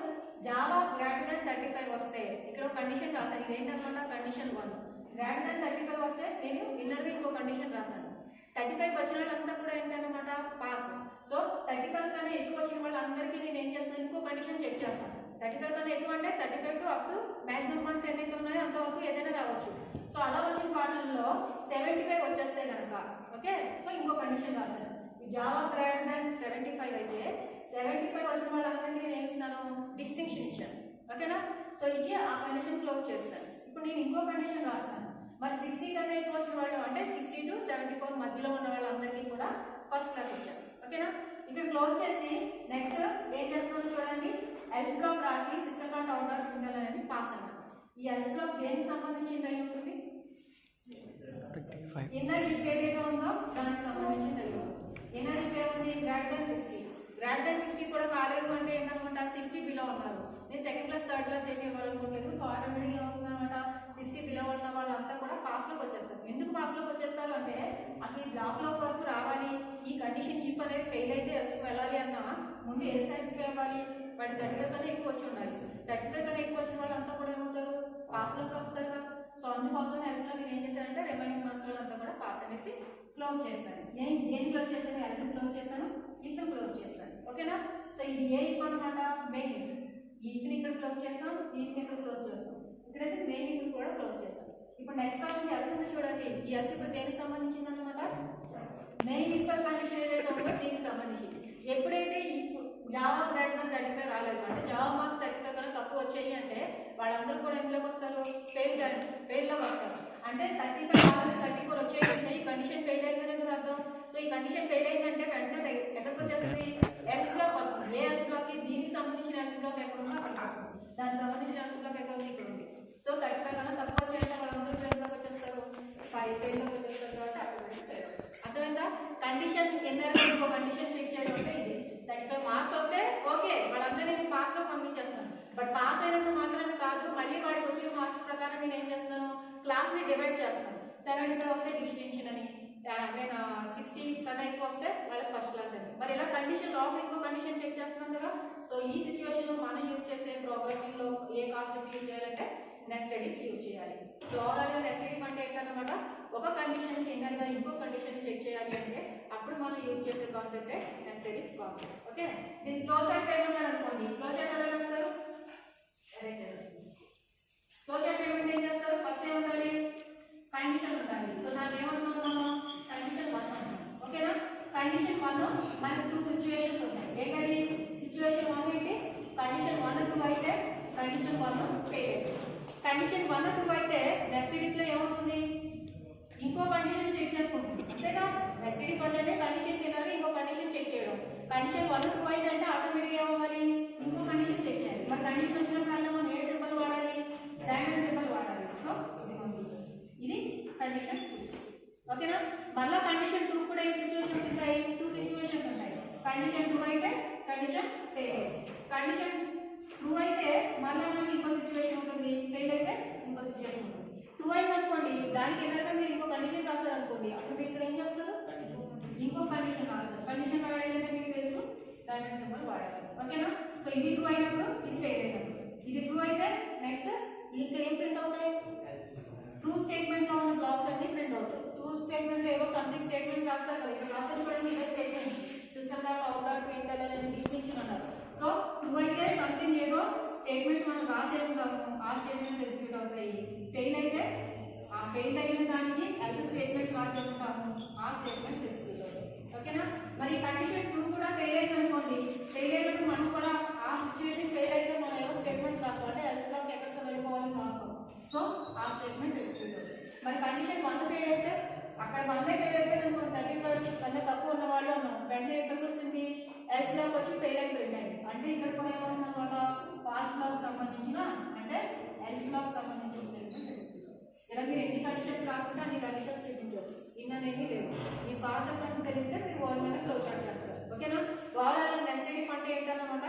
జావా గ్రేటర్ దాన్ 35 వస్తే ఇక్కడ ఒక కండిషన్ రాశాను. ఇది ఏంటన్నమాట, కండిషన్ 1. గ్రేటర్ దాన్ 35 వస్తే నేను ఇన్నర్గా ఇంకో కండిషన్ రాశాను. 35 వచ్చిన వాళ్ళంతా కూడా ఏంటన్నమాట పాస్. సో 35 కన్నా ఎక్కువ వచ్చిన వాళ్ళందరికీ నేను ఏం చేస్తాను, ఇంకో కండిషన్ చెక్ చేస్తాను. 35 కన్నా ఎక్కువ అంటే 35 to up to maximum marks ఎన్నైతే ఉన్నాయో అంతవరకు ఏదైనా రావచ్చు. సో అలా వచ్చిన వాటిల్లో 75 వచ్చేస్తే కనుక ఓకే, సో ఇంకో కండిషన్ రాశాను. జావా గ్రేటర్ దాన్ 75 అయితే 75 వచ్చిన వాళ్ళందరికీ నేను ఇస్తున్నాను, డిస్టింక్షన్ ఇచ్చాను. ఓకేనా, సో ఇచ్చి ఆ కండిషన్ క్లోజ్ చేస్తాను. ఇప్పుడు నేను ఇంకో కండిషన్ రాస్తాను. మరి 60 కన్నా ఎక్కువ వచ్చిన వాళ్ళు అంటే 60 to 74 మధ్యలో ఉన్న వాళ్ళందరికీ కూడా ఫస్ట్ క్లాస్ ఇచ్చాను. ఓకేనా, ఇక్కడ క్లోజ్ చేసి నెక్స్ట్ ఏం చేస్తున్నాను చూడండి, ఎల్స్ బ్లాక్ రాసి system dot out dot print అని పాస్ అన్నాను. ఈ ఎల్స్ బ్లాక్ దేనికి సంబంధించింది అయి ఉంటుంది, ఇన్నర్ ఇఫ్ ఏదైతే ఉందో దానికి సంబంధించింది అయి ఉంటుంది. ఇన్నర్ ఇఫ్ ఏముంది, గ్రేటర్ దాన్ 60. గ్రేటర్ దాన్ 60 కూడా కాలేదు అంటే ఏంటనమాట, 60 బిలో ఉన్నారు. నేను సెకండ్ క్లాస్ థర్డ్ క్లాస్ ఏమి ఇవ్వాలనుకోలేదు. సో ఆటోమేటిక్గా ఏమవుతుంది అనమాట, 60 బిలో ఉన్న వాళ్ళంతా కూడా పాస్లోకి వచ్చేస్తారు. ఎందుకు పాస్లోకి వచ్చేస్తారు అంటే అసలు ఈ బ్లాక్లో వరకు రావాలి, ఈ కండిషన్ ఇఫ్ అనేది ఫెయిల్ అయితే ఎల్స్కి వెళ్ళాలి అన్నా ముందు ఏ సైడ్స్కి వెళ్ళాలి, వాటి 35 కన్నా ఎక్కువ వచ్చి ఉండాలి. 35 కన్నా ఎక్కువ వచ్చిన వాళ్ళంతా కూడా ఏమవుతారు, పాస్లోకి వస్తారు కదా. సో అందుకోసం ఎల్స్లో నేను ఏం చేశానంటే రిమైనింగ్ మార్క్స్ వాళ్ళంతా కూడా పాస్ అనేసి క్లోజ్ చేస్తాను. నేను దేని క్లోజ్ చేశాను, ఎల్స్ క్లోజ్ చేశాను, ఇఫ్ క్లోజ్ చేస్తాను. ఓకేనా, సో ఇది ఏ ఇఫ్ అనమాట, మెయిన్ ఇఫ్. ఈ ఇఫ్ని ఇక్కడ క్లోజ్ చేస్తాం, ఈ ఇఫ్ని ఇక్కడ క్లోజ్ చేస్తాం. ఇక్కడైతే మెయిన్ ఇఫ్ కూడా క్లోజ్ చేస్తాం. ఇప్పుడు నెక్స్ట్ ఆప్షన్ ఎల్స్ ఉంది చూడండి. ఈ ఎల్స్ ఇప్పుడు దేనికి సంబంధించింది అనమాట, మెయిన్ ఇఫ్ కండిషన్ ఏదైతే ఉందో దీనికి సంబంధించింది. ఎప్పుడైతే ఇఫ్ జావా గ్రేటర్ దాన్ 35 రాలేదు అంటే జావా మార్క్స్ 35 కన్నా తక్కువ వచ్చాయి అంటే వాళ్ళందరూ కూడా ఎందులోకి వస్తారు, ఫెయిల్లోకి వస్తారు. అంటే 35 రాలేదు 34 వచ్చాయి అంటే ఈ కండిషన్ ఫెయిల్ అయిందనే కదా అర్థం. సో ఈ కండిషన్ ఫెయిల్ అయిందంటే వెంటనే ఎక్కడికి వచ్చేస్తుంది, ఎల్స్ బ్లాక్ వస్తుంది. ఏ ఎల్స్ బ్లాక్, దీనికి సంబంధించిన ఎల్స్ బ్లాక్ ఎక్కడ ఉందో అక్కడ వస్తుంది. దానికి సంబంధించిన ఎల్స్ బ్లాక్ ఎక్కడ ఉంది, ఇక్కడ ఉంది. సో 35 కన్నా కండిషన్ ఎన్నర్ ఇంకో కండిషన్ చెక్ చేయడం అంటే ఇది 35 మార్క్స్ వస్తే ఓకే వాళ్ళందరినీ పాస్ లో పంపించేస్తాను. బట్ పాస్ అయినంత మాత్రమే కాదు, మళ్ళీ వాడికి వచ్చిన మార్క్స్ ప్రకారం నేను ఏం చేస్తాను, క్లాస్ ని డివైడ్ చేస్తాను. 75 వస్తే డిస్టింక్షన్ అని, నేను 60 కన్నా ఎక్కువ వస్తే వాళ్ళకి ఫస్ట్ క్లాస్ అని. మరి ఇలా కండిషన్ లోపల ఇంకో కండిషన్ చెక్ చేస్తున్నాం కదా. సో ఈ సిచ్యువేషన్ లో మనం యూజ్ చేసే ప్రోగ్రామింగ్ లో ఏ కాన్సెప్ట్ యూజ్ చేయాలంటే నెస్టెడ్ ఇఫ్ యూజ్ చేయాలి. సో ఓవరాల్ గా నెస్టెడ్ ఇఫ్ అంటే ఏంటన్నమాట, ఒక కండిషన్ కి ఇన్నర్ గా ఇంకో కండిషన్ చెక్ చేయాలి అంటే అప్పుడు మనం యూజ్ చేసే concept nested if concept. Okay, దీని ఫ్లో చార్ట్ పేమెంట్ అనుకోండి. ఫ్లో చార్ట్ ఎలా చేస్తారు, ఫ్లో చార్ట్ పేమెంట్ ఏం చేస్తారు, ఫస్ట్ ఏముండాలి, కండిషన్ ఉండాలి. సో దాన్ని ఏమన్నాం మనం, కండిషన్ 1 అంటాం. ఓకేనా, కండిషన్ 1 మనకి 2 సిచ్యువేషన్స్ ఉంటాయి. ఏంటది సిచ్యువేషన్ 1 ఏంటి, కండిషన్ 1 2 అయితే కండిషన్ 1 ఫెయిల్ అవుతుంది. కండిషన్ 1 2 అయితే నెస్టెడ్ ఇఫ్ లో ఏమవుతుంది, ఇంకో కండిషన్ చెక్ చేసుకుంటుంది. అంతేగా, నెస్టెడ్ ఇఫ్ అంటే కండిషన్ కింద ఇంకో కండిషన్ చెక్ చేయడం. కండిషన్ 1 2 అయితే అంటే ఆటోమేటిక్ గా ఏమవ్వాలి, ఇంకో కండిషన్ చెక్ చేయాలి. మరి కండిషన్ వచ్చినప్పుడు మనం ఏ సింబల్ వాడాలి, డైమండ్ సింబల్ వాడాలి. సో ఇది కండిషన్ 2. ఓకేనా, మళ్ళీ కండిషన్ 2 కూడా ఏ సిచ్యువేషన్స్ ఉంటాయి, 2 సిచ్యువేషన్స్ ఉంటాయి. కండిషన్ 2 అయితే కండిషన్ ఫెయిల్ అవుతుంది. కండిషన్ 2 అయితే మళ్ళీ మనకి ఇంకో సిచ్యువేషన్ ఉంటుంది, ఫెయిల్ అయితే ఇంకో సిచ్యువేషన్ ఉంటుంది. 2 అయింది అనుకోండి, దానికి ఎదురుగా మీరు ఇంకో కండిషన్ రాస్తారు అనుకోండి, అప్పుడు మీరు ఇక్కడ ఏం చేస్తారు, ఇంకో కండిషన్ రాస్తారు. కండిషన్ రాయాలంటే మీకు తెలుసు, డైమండ్ సింబల్ వాడాలి. ఓకేనా, సో ఇది 2 అయినప్పుడు ఇది ఫెయిల్ అయినప్పుడు, ఇది 2 అయితే నెక్స్ట్ ఇక్కడ ఏం ప్రింట్ అవుతాయి, ట్రూ స్టేట్మెంట్ లో ఉన్న బ్లాక్స్ అన్ని ప్రింట్ అవుతాయి. ట్రూ స్టేట్మెంట్ లో ఏవో సంథింగ్ స్టేట్మెంట్ రాస్తారు కదా, ఇక్కడ రాస్తారు చూడండి, ఇదే statement system dot out dot print అని డిస్టింక్షన్ అన్నారు. సో ట్రూ అయితే సంథింగ్ ఏదో స్టేట్మెంట్స్ మనం రాసే ఉంటాము, ఆ స్టేట్మెంట్స్ ఎగ్జిక్యూట్ అవుతాయి. ఫెయిల్ అయితే ఆ ఫెయిల్ అయిన దానికి ఎల్స్ స్టేట్మెంట్స్ రాసే ఉంటాము, ఆ స్టేట్మెంట్స్ ఎగ్జిక్యూట్ అవుతాయి. ఓకేనా, మరి కండిషన్ 2 కూడా ఫెయిల్ అయింది అనుకోండి, ఫెయిల్ అయినప్పుడు మనం కూడా ఆ సిచ్యువేషన్ ఫెయిల్ అయితే మనం ఏవో స్టేట్మెంట్స్ రాస్తాం, అంటే ఎల్స్ బ్లాక్ ఎక్కడికి వెళ్ళిపోవాలని రాస్తాం. సో ఆ స్టేట్మెంట్స్ ఎగ్జిక్యూట్ అవుతాయి. మరి కండిషన్ 1 ఫెయిల్ అయితే, అక్కడ 1 ఫెయిల్ అయితే అనుకోండి, 35 కన్నా తక్కువ ఉన్న వాళ్ళు ఉన్నాం, వెంటనే ఎక్కడికి వస్తుంది, ఎల్స్ బ్లాక్ వచ్చి ఫెయిల్ అని ప్రింట్ అయింది. అంటే ఇక్కడ కూడా ఏమవుతుంది అనమాట, పాస్ బ్లాక్ సంబంధించిన అంటే ఎల్స్ బ్లాక్ సంబంధించిన స్టేట్మెంట్స్ ఎగ్జిక్యూట్ అవుతాయి. ఇలా మీరు ఎన్ని కండిషన్స్ రాకుండా అన్ని కండిషన్స్ చూపించవచ్చు, ఇన్ననేమీ లేవు. మీ కాన్సెప్ట్ అంటే తెలిస్తే మీరు ఓన్గానే ఫ్లో చార్ట్ చేస్తారు. ఓకేనా, ఓవరాల్ నెస్టెడ్ ఇఫ్ అంటే ఏంటన్నమాట,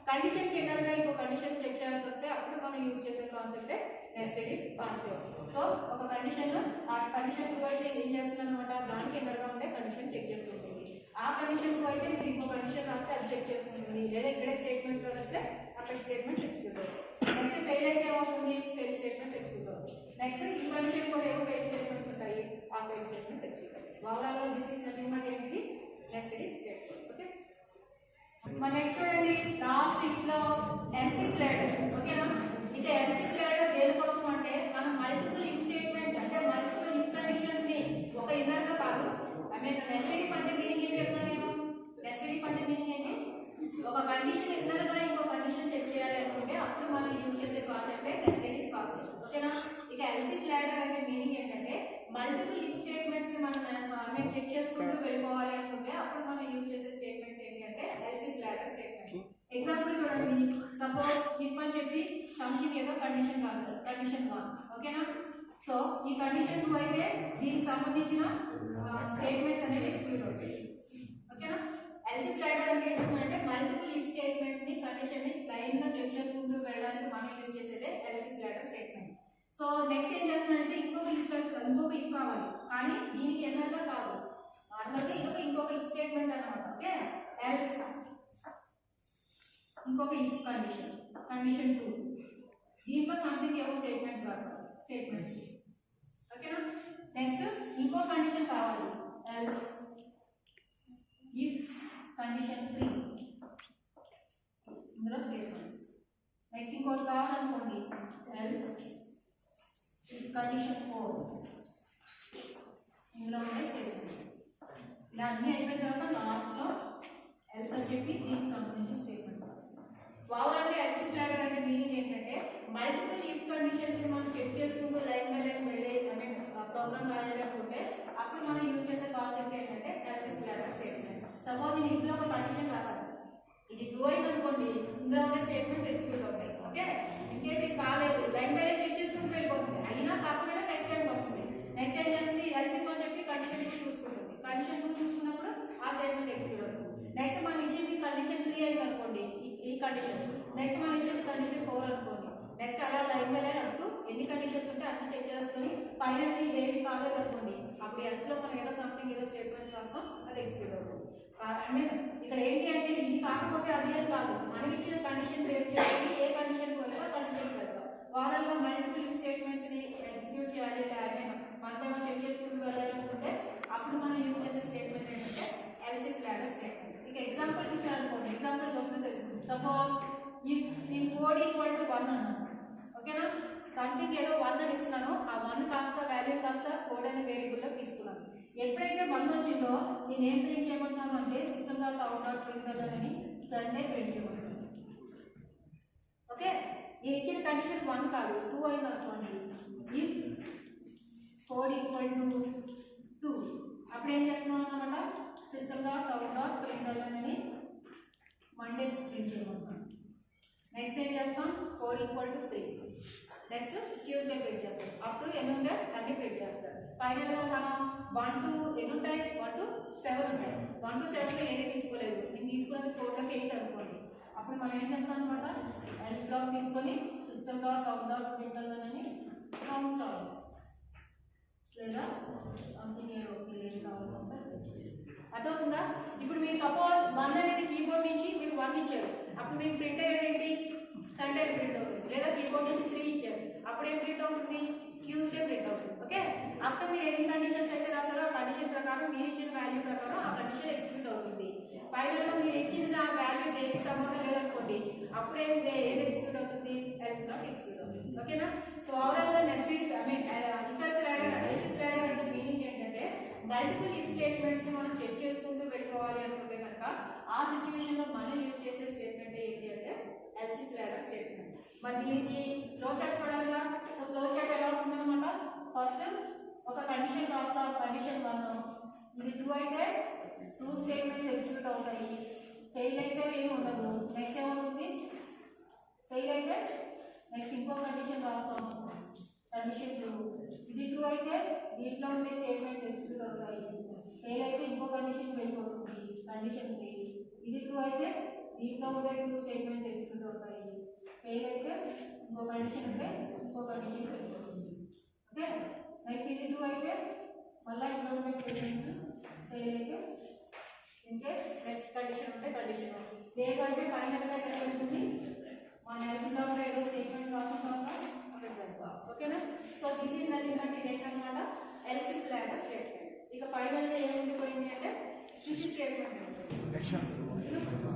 కండిషన్ కి ఎన్నర్గా ఇంకో కండిషన్ చెక్ చేయాల్సి వస్తే అప్పుడు మనం యూజ్ చేసే concept nested if concept. So ఒక కండిషన్, ఆ కండిషన్ 2 అయితే ఏం చేస్తుంది అనమాట, దానికి ఎన్నర్గా ఉండే కండిషన్ చెక్ చేసుకుంటుంది. ఆ కండిషన్ 2 అయితే మీరు ఇంకో కండిషన్ రాస్తే అది చెక్ చేసుకుంటుంది, లేదా ఇక్కడే స్టేట్మెంట్స్ వస్తే అక్కడ స్టేట్మెంట్స్ ఎగ్జిక్యూట్ అవుతాయి. నెక్స్ట్ ఫెయిల్ అయితే ఏమవుతుంది, ఫెయిల్ స్టేట్మెంట్స్ ఎగ్జిక్యూట్ అవుతాయి. నెక్స్ట్ ఈ కండిషన్ కూడా ఏవో ఫెయిల్ స్టేట్మెంట్స్ ఉంటాయి, ఆ ఫెయిల్ స్టేట్మెంట్స్ ఎగ్జిక్యూట్ అవుతాయి. ఓవరాల్ గా దిస్ ఈస్ నథింగ్ బట్ ఏంటి, నెస్టెడ్ ఇఫ్ స్టేట్మెంట్స్. ఓకే, మన నెక్స్ట్ చూడండి, లాస్ట్ ఇఫ్ లో ఎల్స్ ఇఫ్ లాడర్. ఓకేనా, ఇది ఎల్స్ ఇఫ్ లాడర్ దేనికోసం అంటే మనం మల్టిపుల్ ఇఫ్ స్టేట్మెంట్స్ అంటే మల్టిపుల్ ఇఫ్ కండిషన్స్ ని ఒక ఇన్నర్ గా కాదు, ఐ మీన్ నెస్టెడ్ ఇఫ్ అంటే మీనింగ్ ఏం చెప్తాను నేను, నెస్టెడ్ ఇఫ్ అంటే మీనింగ్ ఏంటి, ఒక కండిషన్ ఇన్నర్ గా ఇంకో కండిషన్ చెక్ చేయాలి అనుకుంటే అప్పుడు మనం యూజ్ చేసే కాన్సెప్ట్ నెస్టెడ్ ఇఫ్ కాన్సెప్ట్. ఓకేనా, ఇక ఎల్స్ ఇఫ్ లాడర్ అంటే మీనింగ్ ఏంటంటే మల్టిపుల్ ఇఫ్ స్టేట్మెంట్స్ ని మనం చెక్ చేసుకుంటూ వెళ్ళిపోవాలి అనుకుంటే అప్పుడు మనం యూజ్ చేసే స్టేట్మెంట్స్ ఏంటి అంటే else if ladder statements. Example చూడండి, సపోజ్ ఇఫ్ అని చెప్పి సంథింగ్ ఏదో కండిషన్ రాస్తారు, కండిషన్ 1. ఓకేనా, సో ఈ కండిషన్ 2 అయితే దీనికి సంబంధించిన స్టేట్మెంట్స్ అనేవి ఎగ్జిక్యూట్ అవుతాయి. ఓకేనా, ఎల్స్ ఇఫ్ లాడర్ అంటే ఏంటంటే మల్టిపుల్ ఇఫ్ స్టేట్మెంట్స్ ని కండిషన్ ని లైన్ గా చెక్ చేసుకుంటూ వెళ్ళడానికి మనం యూజ్ చేసేదే else if ladder statement. So next ఏం చేస్తున్నానంటే ఇంకొక ఇఫ్ కావాలి, కానీ దీనికి ఎన్నర్గా కాదు, నార్మల్గా ఇంకొక ఇఫ్ స్టేట్మెంట్ అనమాట. ఓకే, ఎల్స్ ఇంకొక ఇఫ్ కండిషన్, కండిషన్ 2, దీంట్లో సంథింగ్ ఏవో స్టేట్మెంట్స్ రాస్తారు, స్టేట్మెంట్స్. ఓకేనా, నెక్స్ట్ ఇంకో కండిషన్ కావాలి, ఎల్స్ ఇఫ్ కండిషన్ 3, ఇందులో స్టేట్మెంట్స్. నెక్స్ట్ ఇంకోటి కావాలనుకోండి, ఎల్స్ ఇఫ్ కండిషన్ 4, ఇందులో ఉండే స్టేట్మెంట్స్. ఇలా అన్నీ అయిపోయిన తర్వాత లాస్ట్లో ఎల్స్ అని చెప్పి దీనికి సంబంధించిన స్టేట్మెంట్స్ వస్తుంది. ఓవరాల్గా ఎల్స్ ఇఫ్ లాడర్ అంటే మీనింగ్ ఏంటంటే మల్టిపుల్ ఇఫ్ కండిషన్స్ మనం చెక్ చేసుకుంటూ లైన్ బై లైన్ వెళ్ళి అంటే ప్రోగ్రామ్ రాయాలి అనుకుంటే అప్పుడు మనం యూజ్ చేసే కాన్సెప్ట్ ఏంటంటే else if ladder statement. Suppose నేను ఇందులో ఒక కండిషన్ రాశాను, ఇది ట్రూ అయింది అనుకోండి, ఇందులో ఉండే స్టేట్మెంట్స్ ఎగ్జిక్యూట్ అవుతాయి. ఓకే, ఇన్ కేసు ఇది కాలేదు, లైన్ బై లైన్ చెక్ చేసుకుంటూ వెళ్ళిపోతుంది, అయినా కాకపోయినా నెక్స్ట్ టైంకి వస్తుంది. నెక్స్ట్ ఏం చేస్తుంది, ఎల్స్ ఇఫ్ అని చెప్పి కండిషన్ 2 చూసుకుంటుంది. కండిషన్ 2 చూసుకున్నప్పుడు ఫైనల్లీ ఇవేమి కాలేదు అనుకోండి, అప్పుడు ఎల్స్ లో మనం ఏదో సంథింగ్ ఏదో స్టేట్మెంట్స్ రాస్తాం, అది ఎగ్జిక్యూట్ అవుతుంది. ఇక్కడ ఏంటి అంటే ఇది కాకపోతే అది అని కాదు, మనం ఇచ్చిన కండిషన్ బేస్ చేసుకుని ఏ కండిషన్ వెళ్తా కండిషన్ వెళ్తాం. వారల్గా మల్టిపుల్ స్టేట్మెంట్స్ ని ఎగ్జిక్యూట్ చేయాలి, లేకపోతే వన్ బై వన్ చెక్ చేసుకుంటూ వెళ్ళాలి అనుకుంటే అప్పుడు మనం యూజ్ చేసే స్టేట్మెంట్ ఏంటంటే ఎల్స్ ఇఫ్ లాడర్ స్టేట్మెంట్. ఇక ఎగ్జాంపుల్ ఇచ్చారనుకోండి, ఎగ్జాంపుల్ చూస్తే తెలుస్తుంది. Suppose if code equal to 1 అన్నాను, ఓకేనా, సంథింగ్ ఏదో 1 అని ఇస్తున్నాను, ఆ 1 కాస్త వాల్యూ కాస్త కోడ్ అనే వేరియబుల్లో తీసుకున్నాను. ఎప్పుడైతే 1 వచ్చిందో నేను ఏం ప్రింట్ చేయమంటున్నాను అంటే system dot out dot print అని సండే ప్రింట్ చేయమంటున్నాను. ఓకే, ఈ ఇచ్చిన కండిషన్ 1 కాదు 2 అయింది అనుకోండి. ఇఫ్ కోడ్ ఈక్వల్ టు 2 అప్పుడు ఏం చేస్తున్నాం అన్నమాట, system dot out dot print అని మండే ప్రింట్ చేయమంటున్నాను. నెక్స్ట్ ఏం చేస్తాం, code equal to 3, next Tuesday print చేస్తాం. అప్ టు ఎన్ని ఉంటాయి అన్ని ప్రింట్ చేస్తారు. ఫైనల్గా మనం 1 to ఎన్ని ఉంటాయి, 1 to 7 ఉంటాయి. 1 to 7 ఏది తీసుకోలేదు, నేను తీసుకున్నది కోడ్లోకి 8 అనుకోండి. అప్పుడు మనం ఏం చేస్తాం అనమాట, ఎల్స్ బ్లాక్ తీసుకొని system dot out dot print అని ఫ్రమ్ చాయిస్ లేదా సంథింగ్ ఏది కావాలంటే అర్థవుతుందా. ఇప్పుడు మీరు సపోజ్ 1 అనేది కీబోర్డ్ నుంచి మీరు 1 ఇచ్చారు, అప్పుడు మీకు ప్రింట్ అయ్యేది ఏంటి, సండే ప్రింట్ అవుతుంది. లేదా కీబోర్డ్ నుంచి 3 ఇచ్చారు, అప్పుడు ఏం ప్రింట్ అవుతుంది, ట్యూస్డే ప్రింట్ అవుతుంది. ఓకే, అప్పుడు మీరు ఎన్ని కండిషన్స్ అయితే రాసారో ఆ కండిషన్ ప్రకారం మీరు ఇచ్చిన వాల్యూ ప్రకారం ఆ కండిషన్ ఎగ్జిక్యూట్ అవుతుంది. ఫైనల్గా మీరు ఇచ్చిన ఆ వాల్యూ దేనికి సంబంధం లేదనుకోండి, అప్పుడు ఏది ఎగ్జిక్యూట్ అవుతుంది, ఎల్స్ బ్లాక్ ఎగ్జిక్యూట్ అవుతుంది. ఓకేనా. సో ఓవరాల్గా నెక్స్ట్ ఇఫ్ ఎల్స్ లాడర్ అంటే మీనింగ్ ఏంటంటే మల్టిపుల్ ఇఫ్ స్టేట్మెంట్స్ మనం చెక్ చేసుకుంటూ పెట్టుకోవాలి అనుకుంటే కనుక ఆ సిచ్యువేషన్ లో మనం యూజ్ చేసే స్టేట్మెంట్ ఏంటి అంటే ఎల్స్ ఇఫ్ లాడర్ స్టేట్మెంట్. మరి దీనికి ఫ్లో చార్ట్ పడాలిగా. సో ఫ్లో చార్ట్ ఎలా ఉంటుందన్నమాట, ఫస్ట్ ఒక కండిషన్ రాస్తాం, కండిషన్ 1 ఇది 2 అయితే 2 స్టేట్మెంట్స్ ఎగ్జిక్యూట్ అవుతాయి. ఫెయిల్ అయితే ఏమి ఉండదు. నెక్స్ట్ ఏమవుతుంది, ఫెయిల్ అయితే నెక్స్ట్ ఇంకో కండిషన్ రాస్తాం, కండిషన్ 2 ఇది 2 అయితే దీంట్లో ఉండే స్టేట్మెంట్స్ ఎగ్జిక్యూట్ అవుతాయి. ఫెయిల్ అయితే ఇంకో కండిషన్ వెళ్ళిపోతుంది, కండిషన్ 3 ఇది 2 అయితే దీంట్లో ఉండే 2 స్టేట్మెంట్స్ ఎగ్జిక్యూట్ అవుతాయి. ఫెయిల్ అయితే ఇంకో కండిషన్ ఉంటే ఇంకో కండిషన్ వెళ్ళిపోతుంది. ఓకే, నెక్స్ట్ ఇది 2 అయితే మళ్ళీ ఇంట్లో ఉండే స్టేట్మెంట్స్ ఫెయిల్ అయితే ఇన్ కేస్ నెక్స్ట్ కండిషన్ ఉంటే కండిషన్ లేదంటే ఫైనల్గా ఎక్కడ వెళ్తుంది, మన ఎల్స్లో ఉండే ఏదో స్టేట్మెంట్ రాకుండా అక్కడ వెళ్తాం. ఓకేనా. So this is nothing but next అనమాట ఎల్స్ ఇఫ్ లాడర్ స్టేట్మెంట్. ఇక ఫైనల్గా ఏముండిపోయింది అంటే స్విచ్ స్టేట్మెంట్.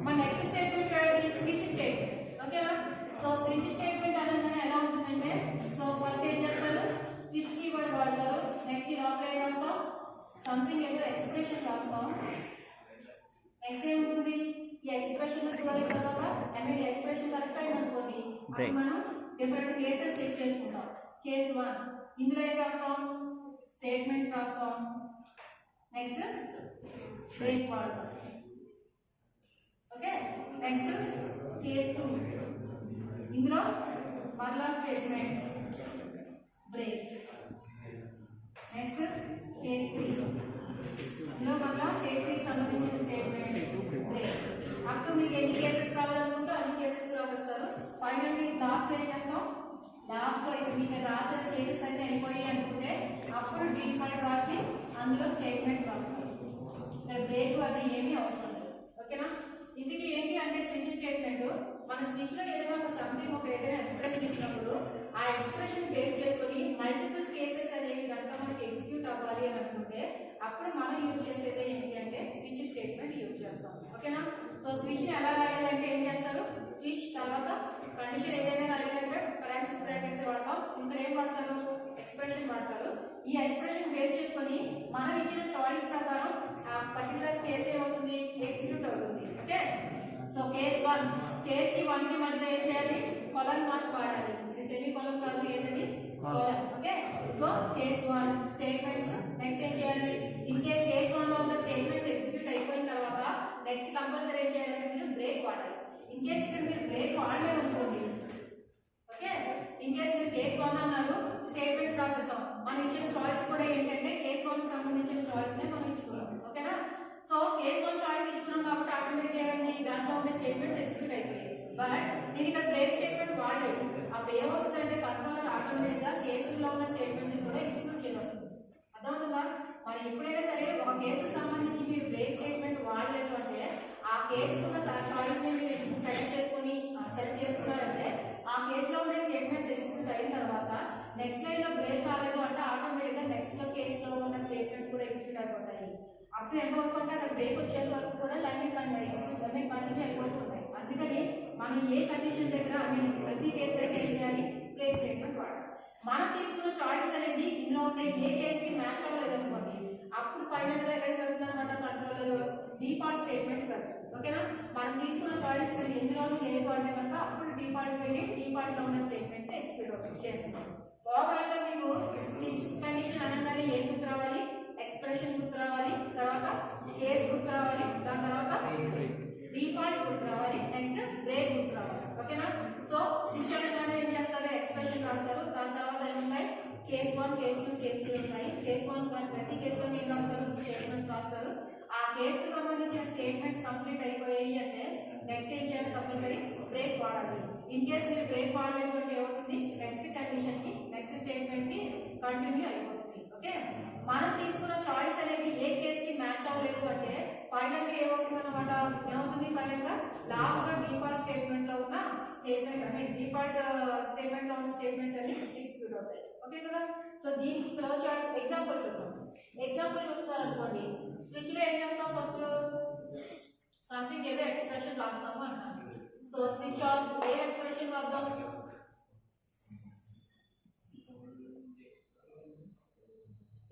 మన నెక్స్ట్ స్టేట్మెంట్ చూడండి, స్విచ్ స్టేట్మెంట్. ఓకేనా. సో స్విచ్ స్టేట్మెంట్ అనగానే ఎలా ఉంటుందంటే, సో ఫస్ట్ ఏం చేస్తారు, స్విచ్ కీవర్డ్ వాడతారు. నెక్స్ట్ ఈ లోపల ఏం రాస్తాం, సంథింగ్ ఏదో ఎక్స్ప్రెషన్ రాస్తాం. నెక్స్ట్ ఏముంటుంది, ఈ ఎక్స్ప్రెషన్ అయిన తర్వాత ఈ ఎక్స్ప్రెషన్ కరెక్ట్ అయింది అనుకోండి, అప్పుడు మనం డిఫరెంట్ కేసెస్ చెక్ చేసుకుంటాం. కేస్ 1 ఇందులో ఏం రాస్తాం, స్టేట్మెంట్స్ రాస్తాం. నెక్స్ట్ బ్రేక్ వాడతాం. ఓకే, నెక్స్ట్ కేస్ 2 ఇందులో మళ్ళా స్టేట్మెంట్స్ బ్రేక్. నెక్స్ట్ కేస్ 3 ఇందులో మళ్ళా కేస్ 3 సంబంధించిన స్టేట్మెంట్ బ్రేక్. అప్పుడు మీకు ఎన్ని కేసెస్ కావాలనుకుంటే అన్ని కేసెస్ రాసేస్తారు. ఫైనల్లీ లాస్ట్ ఏం చేస్తాం, లాస్ట్లో ఇక మీకు రాసిన కేసెస్ అయితే అయిపోయాయి అనుకుంటే అప్పుడు డిఫాల్ట్ రాసి అందులో స్టేట్మెంట్స్ రాస్తారు. బ్రేక్ అది ఏమీ అవసరం లేదు. ఓకేనా. ఇందుకు ఏంటి అంటే స్విచ్ స్టేట్మెంట్, మన స్విచ్లో ఏదైనా ఒక సంథింగ్ ఒక ఏదైనా ఎక్స్ప్రెషన్ ఇచ్చినప్పుడు ఆ ఎక్స్ప్రెషన్ బేస్ చేసుకొని మల్టిపుల్ కేసెస్ అనేవి కనుక మనకి ఎగ్జిక్యూట్ అవ్వాలి అని అనుకుంటే అప్పుడు మనం యూజ్ చేసేది ఏంటి అంటే స్విచ్ స్టేట్మెంట్ యూజ్ చేస్తాం. ఓకేనా. సో స్విచ్ని ఎలా రాయాలంటే ఏం చేస్తారు, స్విచ్ తర్వాత కండిషన్ ఏదైనా రాయాలంటే పరాక్సిస్ బ్రాకెట్స్ వాడతాం. ఇక్కడ ఏం వాడతారు, ఎక్స్ప్రెషన్ వాడతారు. ఈ ఎక్స్ప్రెషన్ బేస్ చేసుకొని మనం ఇచ్చిన చాయిస్ ప్రకారం ఆ పర్టికులర్ కేసు ఏమవుతుంది, ఎగ్జిక్యూట్ అవుతుంది. ఓకే. సో కేస్ 1 కేస్కి 1కి మధ్య ఏం చేయాలి, కొలన్ మార్క్ వాడాలి. ఇది సెమీ కొలన్ కాదు, ఏంటది colon. Okay. So case 1 statements. Next ఏం చేయాలి, ఇన్ కేస్ కేస్ 1లో ఉన్న స్టేట్మెంట్స్ ఎగ్జిక్యూట్ అయిపోయిన తర్వాత నెక్స్ట్ కంపల్సరీ ఏం చేయాలంటే మీరు బ్రేక్ వాడాలి. ఇన్ కేస్ ఇక్కడ మీరు బ్రేక్ వాడలేదు అనుకోండి, ఓకే, ఇన్ కేస్ మీరు కేస్ 1 అన్నారు, స్టేట్మెంట్స్ ప్రాసెసాం, మనం ఇచ్చిన చాయిస్ కూడా ఏంటంటే కేస్ 1కి సంబంధించిన చాయిస్నే మనం ఇచ్చుకోవాలి. ఓకేనా. సో కేస్ 1 చాయిస్ ఇచ్చుకున్నాం కాబట్టి ఆటోమేటిక్గా ఏమైంది, దాంట్లో ఉండే స్టేట్మెంట్స్ ఎగ్జిక్యూట్ అయిపోయాయి. బట్ నేను ఇక్కడ బ్రేక్ స్టేట్మెంట్ వాడలేదు, అప్పుడు ఏమవుతుందంటే కంట్రోలర్ ఆటోమేటిక్గా కేసులో ఉన్న స్టేట్మెంట్స్ కూడా ఎగ్జిక్యూట్ వాడలేదు అంటే ఆ కేసుకున్న చాయిస్ ని మీరు సెలెక్ట్ చేసుకున్నారంటే ఆ కేసులో ఉండే స్టేట్మెంట్స్ ఎగ్జిక్యూట్ అయిన తర్వాత నెక్స్ట్ లైన్ లో బ్రేక్ రాలేదు అంటే ఆటోమేటిక్ గా నెక్స్ట్ లో కేసులో ఉన్న స్టేట్మెంట్స్ కూడా ఎగ్జిక్యూట్ అయిపోతాయి. అప్పుడు ఎంత వరకు అంటే అక్కడ బ్రేక్ వచ్చేంత వరకు కూడా లైన్ కంటిన్యూ అయిపోతుంటాయి. అందుకని మనం ఏ కండిషన్ దగ్గర ప్రతి కేసు దగ్గర ఏం చేయాలి, బ్రేక్ స్టేట్మెంట్ వాడాలి. మనం తీసుకున్న చాయిస్ అనేది ఇందులో ఉండే ఏ కేసుకి మ్యాచ్ అవ్వలేదు అనుకోండి, అప్పుడు ఫైనల్ గా ఎక్కడికి వెళ్తుంది అనమాట, కంట్రోలర్ డిఫాల్ట్ స్టేట్మెంట్ వెళ్తుంది. ఓకేనా, మనం తీసుకున్న చాయిస్ ఎందులోనూ లేదు అంటే కనుక అప్పుడు డిఫాల్ట్ వెళ్ళి డిఫాల్ట్ లో ఉన్న స్టేట్మెంట్స్ ఎక్స్క్యూట్ చేస్తాం. ఓవరాల్ గా మీకు స్విచ్ కండిషన్ అనగానే ఏ గుర్తు రావాలి, ఎక్స్ప్రెషన్ గుర్తు రావాలి, తర్వాత కేస్ గుర్తు రావాలి, దాని తర్వాత డిఫాల్ట్ గుర్తు రావాలి, నెక్స్ట్ బ్రేక్ గుర్తు రావాలి. ఓకేనా, సో స్విచ్ అనగానే ఏం చేస్తారు, ఎక్స్ప్రెషన్ రాస్తారు, దాని తర్వాత ఏముంటాయి కేస్ 1 కేస్ 2 కేస్ 3 ఉంటాయి. కేస్ 1 ప్రతి కేసులో ఏం రాస్తారు, స్టేట్మెంట్స్ రాస్తారు. ఆ కేసుకి సంబంధించిన స్టేట్మెంట్స్ కంప్లీట్ అయిపోయాయి అంటే నెక్స్ట్ ఏం చేయాలి, కంపల్సరీ బ్రేక్ వాడాలి. ఇన్ కేస్ మీరు బ్రేక్ వాడలేదు అంటే ఏమవుతుంది, నెక్స్ట్ కండిషన్ కి నెక్స్ట్ స్టేట్మెంట్ కి కంటిన్యూ అయిపోతుంది. ఓకే, మనం తీసుకున్న చాయిస్ అనేది ఏ కేస్ కి మ్యాచ్ అవ్వలేదు అంటే ఫైనల్ గా ఏమవుతుంది అనమాట, ఏమవుతుంది ఫైనల్ గా లాస్ట్ లో డిఫాల్ట్ స్టేట్మెంట్ లో ఉన్న స్టేట్మెంట్స్ డిఫాల్ట్ స్టేట్మెంట్ లో ఉన్న స్టేట్మెంట్స్ అన్ని ఎగ్జిక్యూట్ అవుతాయి. ఓకే కదా, సో దీనికి ఫ్లో చార్ట్ ఎగ్జాంపుల్ చూద్దాం. ఎగ్జాంపుల్ చూస్తారు అనుకోండి, స్విచ్ లో ఏం చేస్తాం, ఫస్ట్ సంథింగ్ ఏదో ఎక్స్ప్రెషన్ రాస్తాము అంటాం. సో స్విచ్ ఆఫ్ ఏ ఎక్స్ప్రెషన్ రాద్దాం,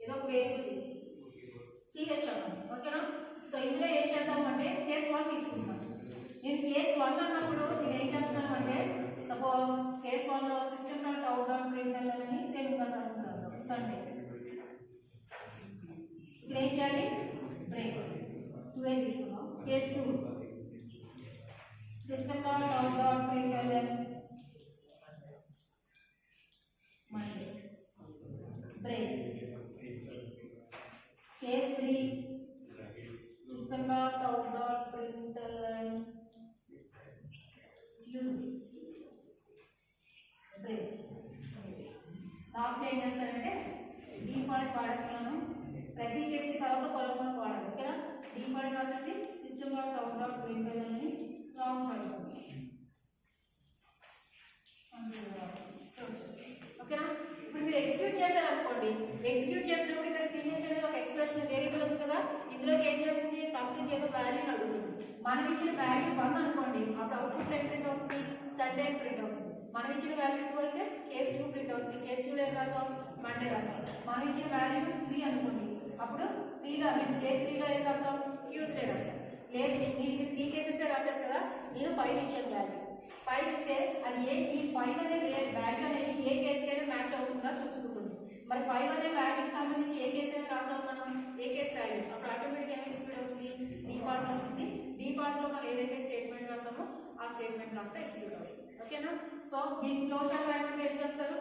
ఏదో ఒక వేరియబుల్ సిహెచ్ అన్నాం. ఓకేనా, సో ఇందులో ఏం చేద్దాం అంటే కేస్ 1 తీసుకుంటాం. నేను కేస్ 1 అన్నప్పుడు నేను ఏం చేస్తాను అంటే సపోజ్ కేస్ 1 లో system dot out dot println అని సేమ్ గా రాస్తున్నాను సండే. ఇక్కడ ఏం చేయాలి, బ్రేక్ 2 తీసుకున్నాం. Case 2 system dot out dot println Monday break. Case 3 system dot out dot println break. Last ఏం చేస్తారంటే డిఫాల్ట్ వాడేస్తున్నాను, ప్రతి కేసు తర్వాత కొలమ్ వాడాలి. ఓకేనా, డిఫాల్ట్ వచ్చేసి system dot out dot println అని లాంగ్ వాడేస్తాను. ఓకేనా, ఇప్పుడు మీరు ఎగ్జిక్యూట్ చేశారు అనుకోండి, ఎగ్జిక్యూట్ చేసినప్పుడు ఇక్కడ సిహెచ్ అనేది ఒక ఎక్స్ప్రెషన్ వేరియబుల్ ఉంది కదా, ఇందులోకి ఏం చేస్తుంది, సంథింగ్ ఏదో వాల్యూ అడుగుతుంది. మనం ఇచ్చిన వాల్యూ 1 అనుకోండి, అప్పుడు అవుట్పుట్ ఏం ప్రింట్ అవుతుంది, సండే ప్రింట్ అవుతుంది. మనం ఇచ్చిన వాల్యూ 2 అయితే కేస్ 2 ప్రింట్ అవుతుంది. కేస్ 2 ఏం రాసాం, మండే రాసాం. మనం ఇచ్చిన వాల్యూ 3 అనుకోండి, అప్పుడు 3లో కేస్ 3లో ఏం రాసాం, ట్యూస్డే రాసాం. లేదు మీరు 3 కేసెస్ రాశారు కదా, నేను 5 ఇచ్చాను వాల్యూ. 5 ఇస్తే అది ఈ 5 అనే వాల్యూ అనేది ఏ కేసుకైనా మ్యాచ్ అవుతుందా చూసుకుంటుంది. మరి 5 అనే వాల్యూకి సంబంధించి ఏ కేసు అయినా రాసాం మనం, ఏ కేసు రాయాలి, అప్పుడు ఆటోమేటిక్ ఏమైనా ఎగ్జిక్యూట్ అవుతుంది, డిఫాల్ట్ వస్తుంది. డిఫాల్ట్ లో మనం ఏదైతే స్టేట్మెంట్ రాసామో ఆ స్టేట్మెంట్ రాస్తే ఎగ్జిక్యూట్ అవుతుంది. ఓకేనా, సో దీని ఫ్లో చార్ట్ రాయమంటే ఏం చేస్తారు,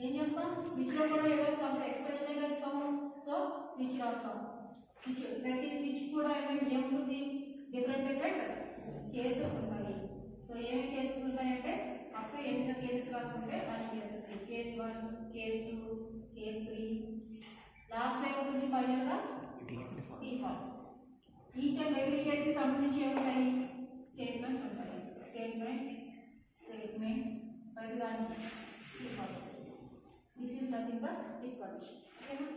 ఏం చేస్తాం, స్విచ్ లో కూడా ఏదో సమ్ ఎక్స్ప్రెషన్ ఇస్తాము. సో స్విచ్ రాస్తాం. స్విచ్ ప్రతి స్విచ్ కూడా ఏముంటుంది, డిఫరెంట్ కేసెస్ ఉంటాయి. సో ఏమేమి కేసెస్ ఉంటాయంటే అప్పుడు ఎన్ని కేసెస్ రాసుకుంటే అన్ని cases, case 1 case 2 case 3 last ఏమవుతుంది ఫైనల్ గా default. Each and every case కి సంబంధించి ఏముంటాయి, స్టేట్మెంట్స్ ఉంటాయి. స్టేట్మెంట్ ప్రతిదానికి default. This is nothing but if condition. ఓకేనా.